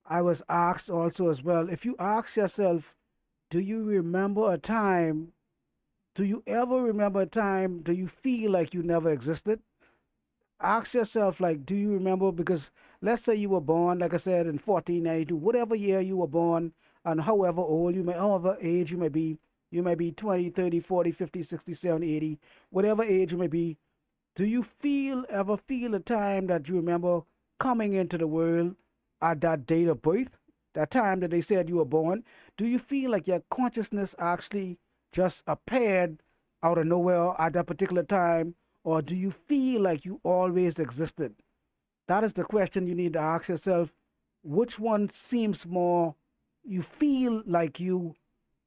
Speaker 2: I was asked also as well, if you ask yourself, do you remember a time, do you ever remember a time, do you feel like you never existed? Ask yourself, like, do you remember? Because let's say you were born, like I said, in 1492, whatever year you were born, and however age you may be 20, 30, 40, 50, 60, 70, 80, whatever age you may be, do you ever feel a time that you remember coming into the world at that date of birth, that time that they said you were born? Do you feel like your consciousness actually just appeared out of nowhere at that particular time, or do you feel like you always existed? That is the question you need to ask yourself. Which one seems more, you feel like you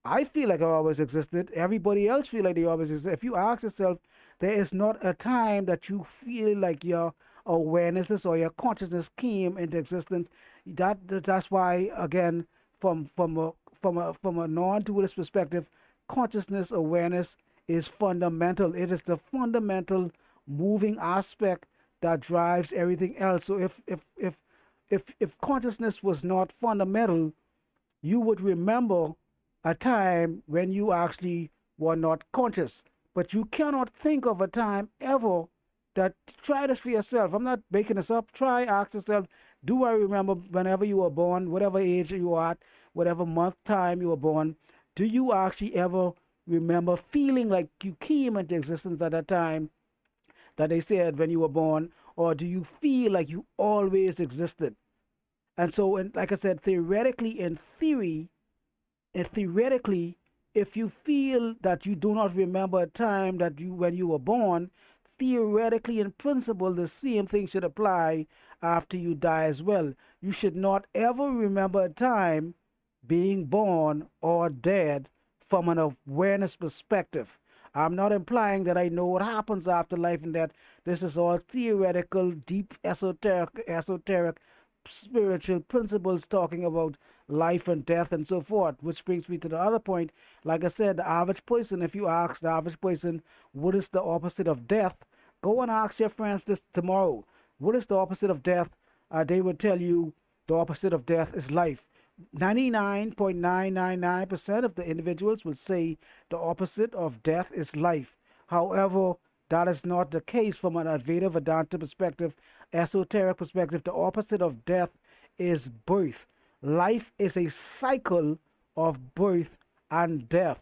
Speaker 2: I feel like I always existed. Everybody else feel like they always exist. If you ask yourself, there is not a time that you feel like your awarenesses or your consciousness came into existence. That's why again, from a non-dualist perspective, consciousness awareness is fundamental. It is the fundamental moving aspect that drives everything else. So if consciousness was not fundamental, you would remember a time when you actually were not conscious. But you cannot think of a time ever that, try this for yourself. I'm not making this up. Try, ask yourself, do I remember whenever you were born, whatever age you are at, whatever month, time you were born, do you actually ever remember feeling like you came into existence at that time that they said when you were born? Or do you feel like you always existed? And so, and like I said, theoretically, if you feel that you do not remember a time that you when you were born, theoretically, in principle, the same thing should apply after you die as well. You should not ever remember a time being born or dead from an awareness perspective. I'm not implying that I know what happens after life and death. This is all theoretical, deep, esoteric spiritual principles talking about life and death and so forth, which brings me to the other point. Like I said, the average person, if you ask the average person what is the opposite of death, go and ask your friends this tomorrow. What is the opposite of death? They would tell you the opposite of death is life. 99.999% of the individuals will say the opposite of death is life. However, that is not the case from an Advaita Vedanta perspective, esoteric perspective. The opposite of death is birth. Life is a cycle of birth and death.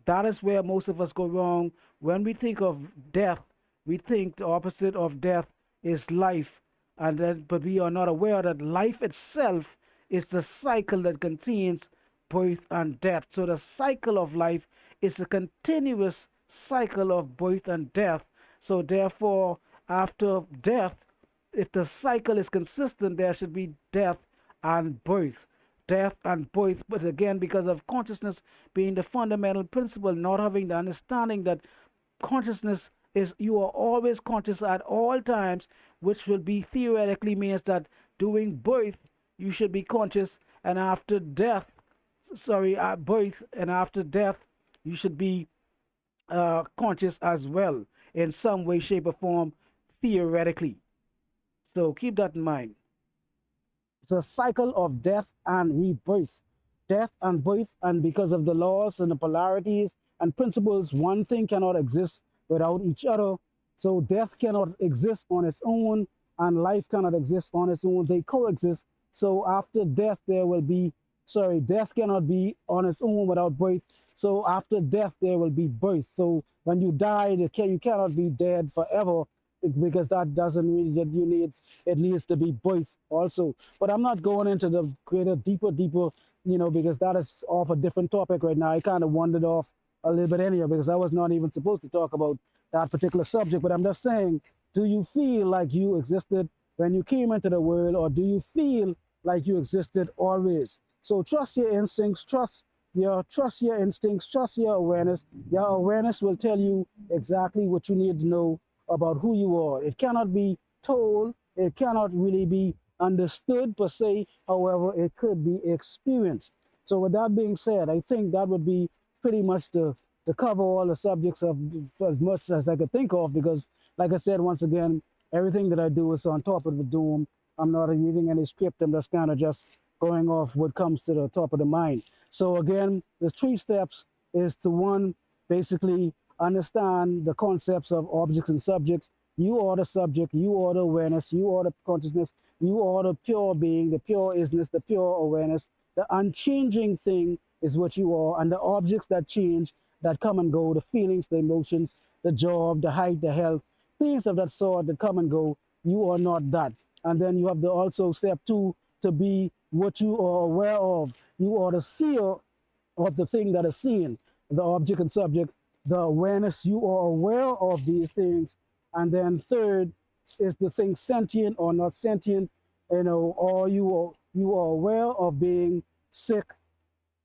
Speaker 2: That is where most of us go wrong. When we think of death, we think the opposite of death is life, and then, but we are not aware that life itself is the cycle that contains birth and death. So the cycle of life is a continuous cycle of birth and death. So therefore, after death, if the cycle is consistent, there should be death and birth. Death and birth, but again, because of consciousness being the fundamental principle, not having the understanding that consciousness is, you are always conscious at all times, which will be theoretically means that during birth you should be conscious, and after death, sorry, at birth and after death, you should be conscious as well in some way, shape, or form, theoretically. So keep that in mind.
Speaker 1: It's a cycle of death and rebirth. Death and birth, and because of the laws and the polarities and principles, one thing cannot exist without each other. So death cannot exist on its own, and life cannot exist on its own. They coexist. So after death, there will be, sorry, death cannot be on its own without birth. So after death, there will be birth. So when you die, you cannot be dead forever, because that doesn't mean that you need, it needs to be birth also. But I'm not going into the greater, deeper, because that is off a different topic right now. I kind of wandered off a little bit anyhow, because I was not even supposed to talk about that particular subject. But I'm just saying, do you feel like you existed when you came into the world, or do you feel like you existed always? So trust your instincts, trust your instincts, trust your awareness. Your awareness will tell you exactly what you need to know about who you are. It cannot be told, it cannot really be understood per se. However, it could be experienced. So with that being said, I think that would be pretty much to cover all the subjects of as much as I could think of, because like I said, once again, everything that I do is on top of the dome. I'm not reading any script. I'm just kind of just going off what comes to the top of the mind. So again, the 3 steps is to, one, basically understand the concepts of objects and subjects. You are the subject, you are the awareness, you are the consciousness, you are the pure being, the pure isness, the pure awareness. The unchanging thing is what you are, and the objects that change, that come and go, the feelings, the emotions, the job, the height, the health, things of that sort that come and go, you are not that. And then you have the also step 2, to be what you are aware of. You are the seer of the thing that is seen, the object and subject, the awareness, you are aware of these things. And then third is the thing sentient or not sentient, or you are aware of being sick,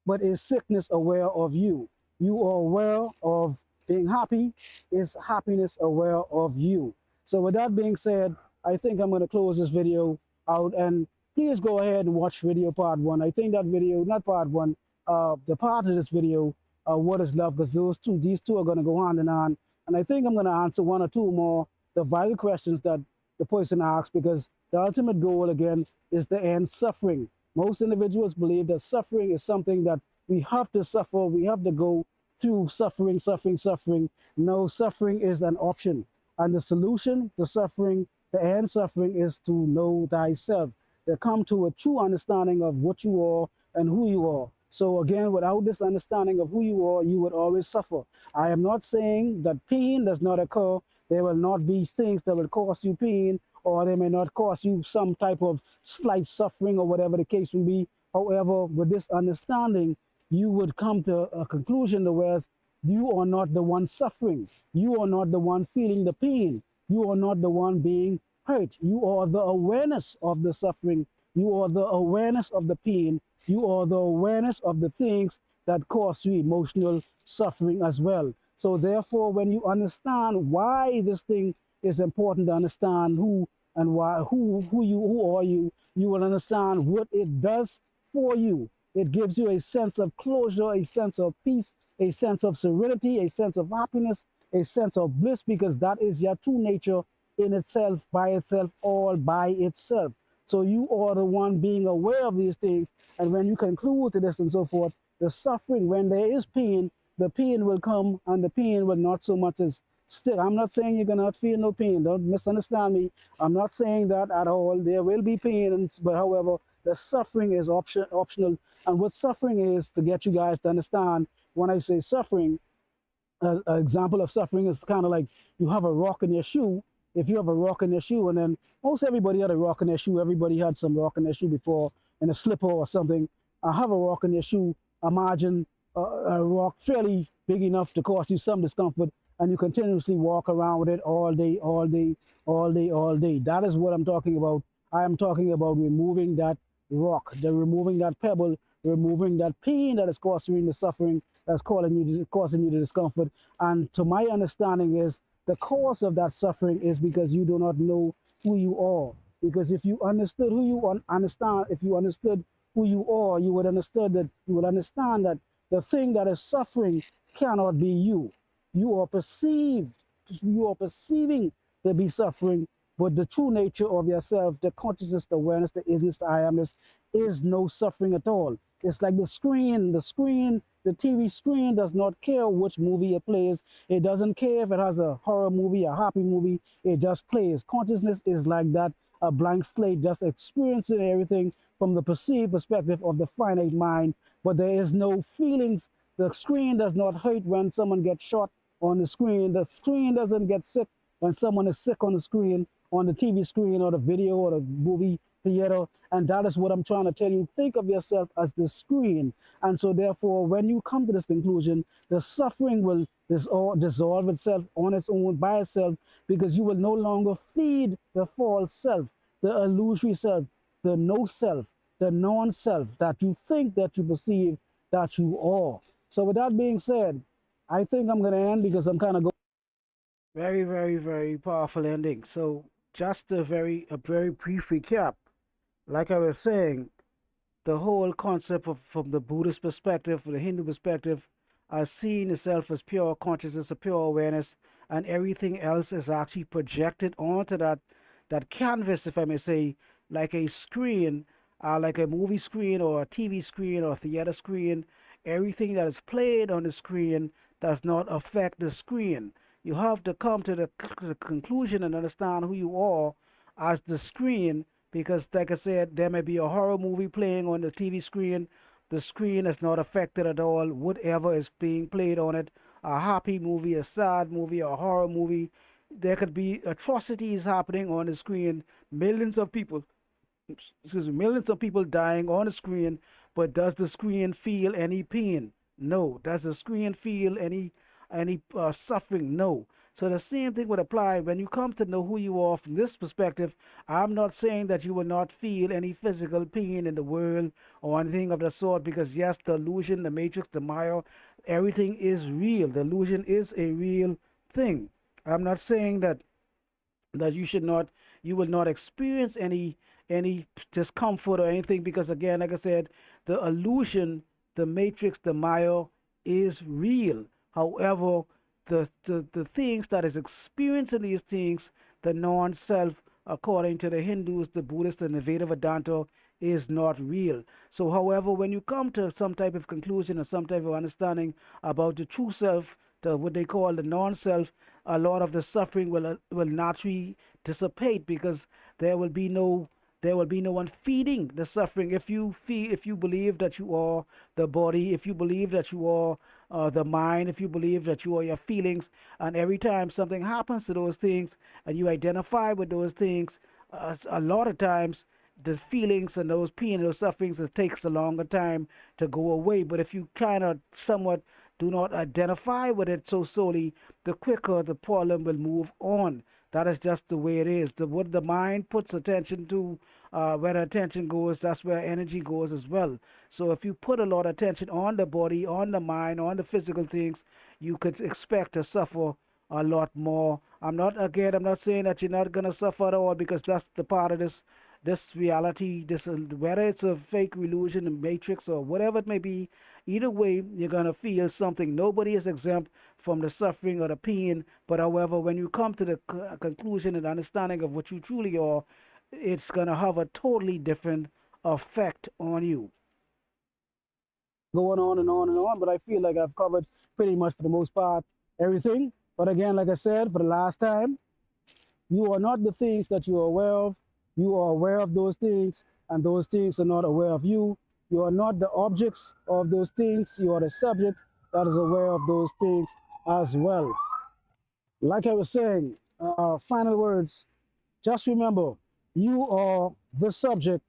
Speaker 1: but is sickness aware of you? You are aware of being happy. Is happiness aware of you? So with that being said, I think I'm going to close this video out, and please go ahead and watch video part one. I think that video, not part one, the part of this video, what is love? Because these two are going to go hand in hand. And I think I'm going to answer one or two more the vital questions that the person asks, because the ultimate goal again is the end suffering. Most individuals believe that suffering is something that we have to suffer, we have to go through suffering, suffering, suffering. No, suffering is an option. And the solution to suffering, the end suffering, is to know thyself, to come to a true understanding of what you are and who you are. So again, without this understanding of who you are, you would always suffer. I am not saying that pain does not occur. There will not be things that will cause you pain, or they may not cause you some type of slight suffering or whatever the case will be. However, with this understanding, you would come to a conclusion to where you are not the one suffering. You are not the one feeling the pain. You are not the one being hurt. You are the awareness of the suffering. You are the awareness of the pain. You are the awareness of the things that cause you emotional suffering as well. So therefore, when you understand why this thing is important to understand who and why, who are you, you will understand what it does for you. It gives you a sense of closure, a sense of peace, a sense of serenity, a sense of happiness, a sense of bliss, because that is your true nature in itself, by itself, all by itself. So you are the one being aware of these things. And when you conclude to this and so forth, the suffering, when there is pain, the pain will come, and the pain will not so much as still. I'm not saying you're going to feel no pain. Don't misunderstand me. I'm not saying that at all. There will be pain, but however, the suffering is optional. And what suffering is, to get you guys to understand, when I say suffering, an example of suffering is kind of like you have a rock in your shoe. If you have a rock in your shoe, and then most everybody had a rock in their shoe, everybody had some rock in their shoe before, in a slipper or something. I have a rock in your shoe. Imagine a rock fairly big enough to cause you some discomfort, and you continuously walk around with it all day, all day, all day, all day. That is what I'm talking about. I am talking about removing that rock, removing that pebble, removing that pain that is causing you the suffering, that's causing you the discomfort. And to my understanding is the cause of that suffering is because you do not know who you are. Because if you understood who you understand, if you understood who you are, you would understand that the thing that is suffering cannot be you. You are perceived, you are perceiving to be suffering, but the true nature of yourself, the consciousness, the awareness, the isness, the I amness, is no suffering at all. It's like the screen, the TV screen does not care which movie it plays. It doesn't care if it has a horror movie, a happy movie, it just plays. Consciousness is like that, a blank slate, just experiencing everything from the perceived perspective of the finite mind, but there is no feelings. The screen does not hurt when someone gets shot on the screen. The screen doesn't get sick when someone is sick on the screen, on the TV screen or the video or the movie theater. And that is what I'm trying to tell you. Think of yourself as the screen. And so therefore, when you come to this conclusion, the suffering will dissolve itself on its own, by itself, because you will no longer feed the false self, the illusory self, the no self, the non-self that you think, that you perceive, that you are. So with that being said, I think I'm going to end because I'm kind of going.
Speaker 2: Very, very, very powerful ending. So just a very brief recap. Like I was saying, the whole concept of from the Buddhist perspective, from the Hindu perspective, as seeing the self as pure consciousness, a pure awareness, and everything else is actually projected onto that canvas, if I may say, like a screen, like a movie screen or a TV screen or a theater screen. Everything that is played on the screen does not affect the screen. You have to come to the conclusion and understand who you are as the screen, because like I said, there may be a horror movie playing on the TV screen. The screen is not affected at all. Whatever is being played on it, a happy movie, a sad movie, a horror movie, there could be atrocities happening on the screen. Millions of people, excuse me, millions of people dying on the screen, but does the screen feel any pain? No. Does the screen feel any suffering? No. So the same thing would apply when you come to know who you are from this perspective. I'm not saying that you will not feel any physical pain in the world or anything of the sort, because yes, the illusion, the matrix, the Maya, everything is real. The illusion is a real thing. I'm not saying that you will not experience any discomfort or anything, because again, like I said, the illusion, the matrix, the Maya is real. However, the things that is experiencing these things, the non-self, according to the Hindus, the Buddhists, and the Veda Vedanta, is not real. So however, when you come to some type of conclusion or some type of understanding about the true self, the what they call the non-self, a lot of the suffering will naturally dissipate, because there will be no there will be no one feeding the suffering. If you believe that you are the body, if you believe that you are the mind, if you believe that you are your feelings, and every time something happens to those things and you identify with those things, a lot of times the feelings and those pain and those sufferings, it takes a longer time to go away. But if you kind of somewhat do not identify with it so solely, the quicker the problem will move on. That is just the way it is. What the mind puts attention to, where attention goes, that's where energy goes as well. So if you put a lot of attention on the body, on the mind, on the physical things, you could expect to suffer a lot more. I'm not saying that you're not gonna suffer at all, because that's the part of this reality. This whether it's a fake illusion, a matrix, or whatever it may be. Either way, you're gonna feel something. Nobody is exempt from the suffering or the pain. But however, when you come to the conclusion and understanding of what you truly are, it's gonna have a totally different effect on you.
Speaker 1: Going on and on and on, but I feel like I've covered pretty much for the most part everything. But again, like I said, for the last time, you are not the things that you are aware of. You are aware of those things, and those things are not aware of you. You are not the objects of those things. You are the subject that is aware of those things as well. Like I was saying, final words, just remember, you are the subject,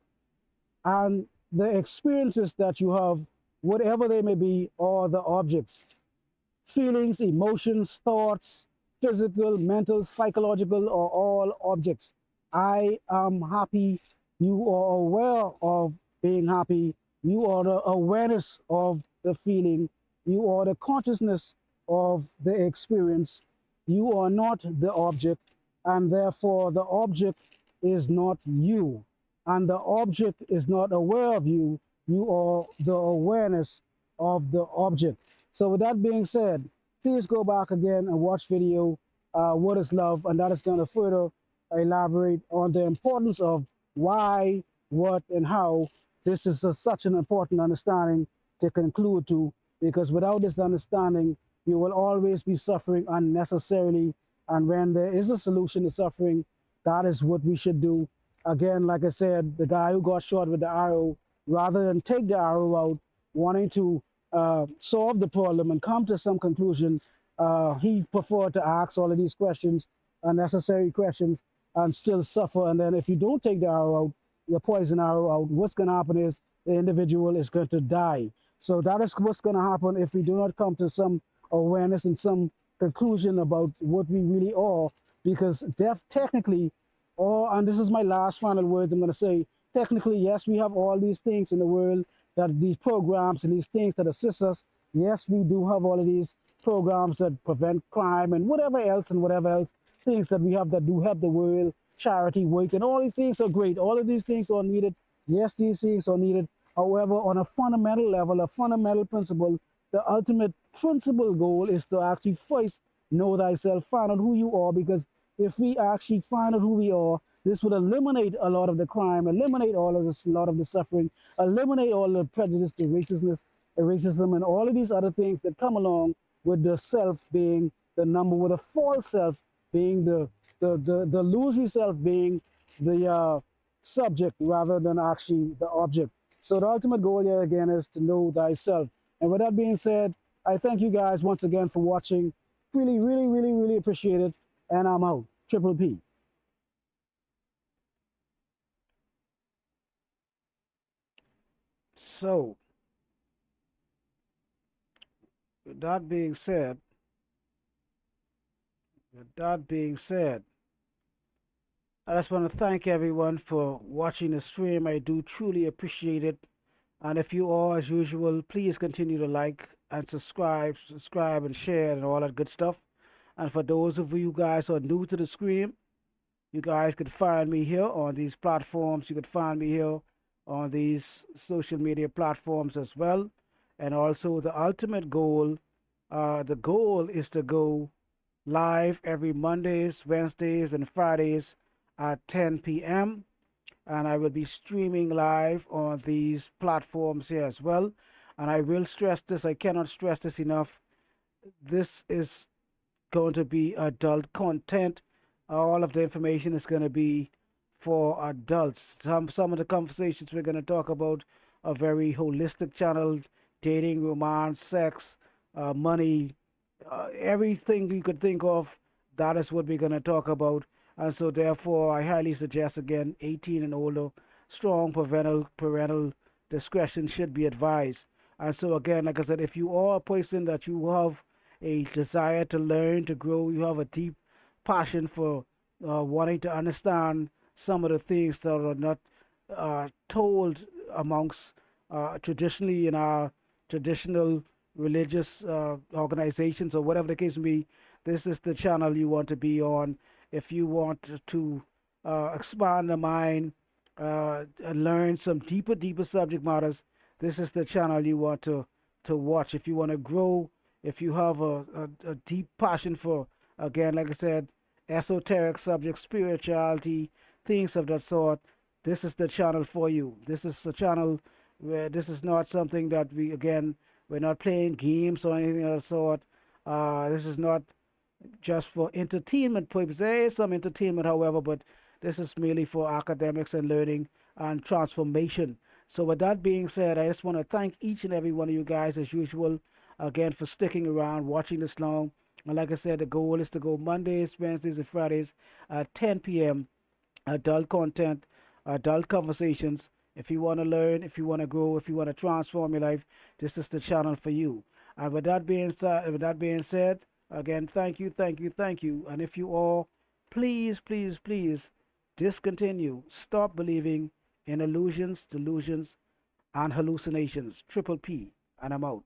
Speaker 1: and the experiences that you have, whatever they may be, are the objects. Feelings, emotions, thoughts, physical, mental, psychological, are all objects. I am happy. You are aware of being happy. You are the awareness of the feeling. You are the consciousness of the experience. You are not the object, and therefore the object is not you. And the object is not aware of you. You are the awareness of the object. So with that being said, please go back again and watch video, What is Love? And that is going to further elaborate on the importance of why, what, and how this is such an important understanding to conclude to, because without this understanding, you will always be suffering unnecessarily. And when there is a solution to suffering, that is what we should do. Again, like I said, the guy who got shot with the arrow, rather than take the arrow out, wanting to solve the problem and come to some conclusion, he preferred to ask all of these questions, unnecessary questions, and still suffer. And then if you don't take the arrow out, the poison arrow out, what's going to happen is the individual is going to die. So that is what's going to happen if we do not come to some awareness and some conclusion about what we really are. Because death technically, or, and this is my last final words I'm going to say, technically, yes, we have all these things in the world, that these programs and these things that assist us. Yes, we do have all of these programs that prevent crime and whatever else things that we have that do help the world, charity work, and all these things are great. All of these things are needed. Yes, these things are needed. However, on a fundamental level, a fundamental principle, the ultimate principal goal is to actually first know thyself, find out who you are, because if we actually find out who we are, this would eliminate a lot of the crime, eliminate all of this, a lot of the suffering, eliminate all the prejudice, the racism, and all of these other things that come along with the self being the number, with a false self being the illusory self being the subject rather than actually the object. So the ultimate goal here again is to know thyself. And with that being said, I thank you guys once again for watching. Really, really, really, really appreciate it. And I'm out. Triple P.
Speaker 2: So, with that being said, With that being said, I just want to thank everyone for watching the stream. I do truly appreciate it. And if you are, as usual, please continue to like and subscribe and share and all that good stuff. And for those of you guys who are new to the stream, you guys could find me here on these platforms. You could find me here on these social media platforms as well. And also, the goal is to go live every Mondays, Wednesdays, and Fridays at 10 p.m. And I will be streaming live on these platforms here as well. And I will stress this, I cannot stress this enough. This is going to be adult content. All of the information is going to be for adults. Some of the conversations we're going to talk about are very holistic channel, dating, romance, sex, money, everything you could think of. That is what we're going to talk about. And so, therefore, I highly suggest again 18 and older, strong parental discretion should be advised. And so, again, like I said, if you are a person that you have a desire to learn, to grow, you have a deep passion for wanting to understand some of the things that are not told amongst traditionally in our traditional religious organizations or whatever the case may be, this is the channel you want to be on. If you want to expand the mind and learn some deeper subject matters, this is the channel you want to watch. If you want to grow, if you have a deep passion for, again, like I said, esoteric subjects, spirituality, things of that sort, this is the channel for you. This is a channel where this is not something that we're not playing games or anything of that sort. This is not just for entertainment purposes. There is some entertainment, however, but this is merely for academics and learning and transformation. So, with that being said, I just want to thank each and every one of you guys, as usual, again, for sticking around, watching this long. And like I said, the goal is to go Mondays, Wednesdays, and Fridays at 10 p.m. Adult content, adult conversations. If you want to learn, if you want to grow, if you want to transform your life, this is the channel for you. And with that being said, again, thank you, thank you, thank you. And if you all, please discontinue, stop believing in illusions, delusions, and hallucinations. Triple P, and I'm out.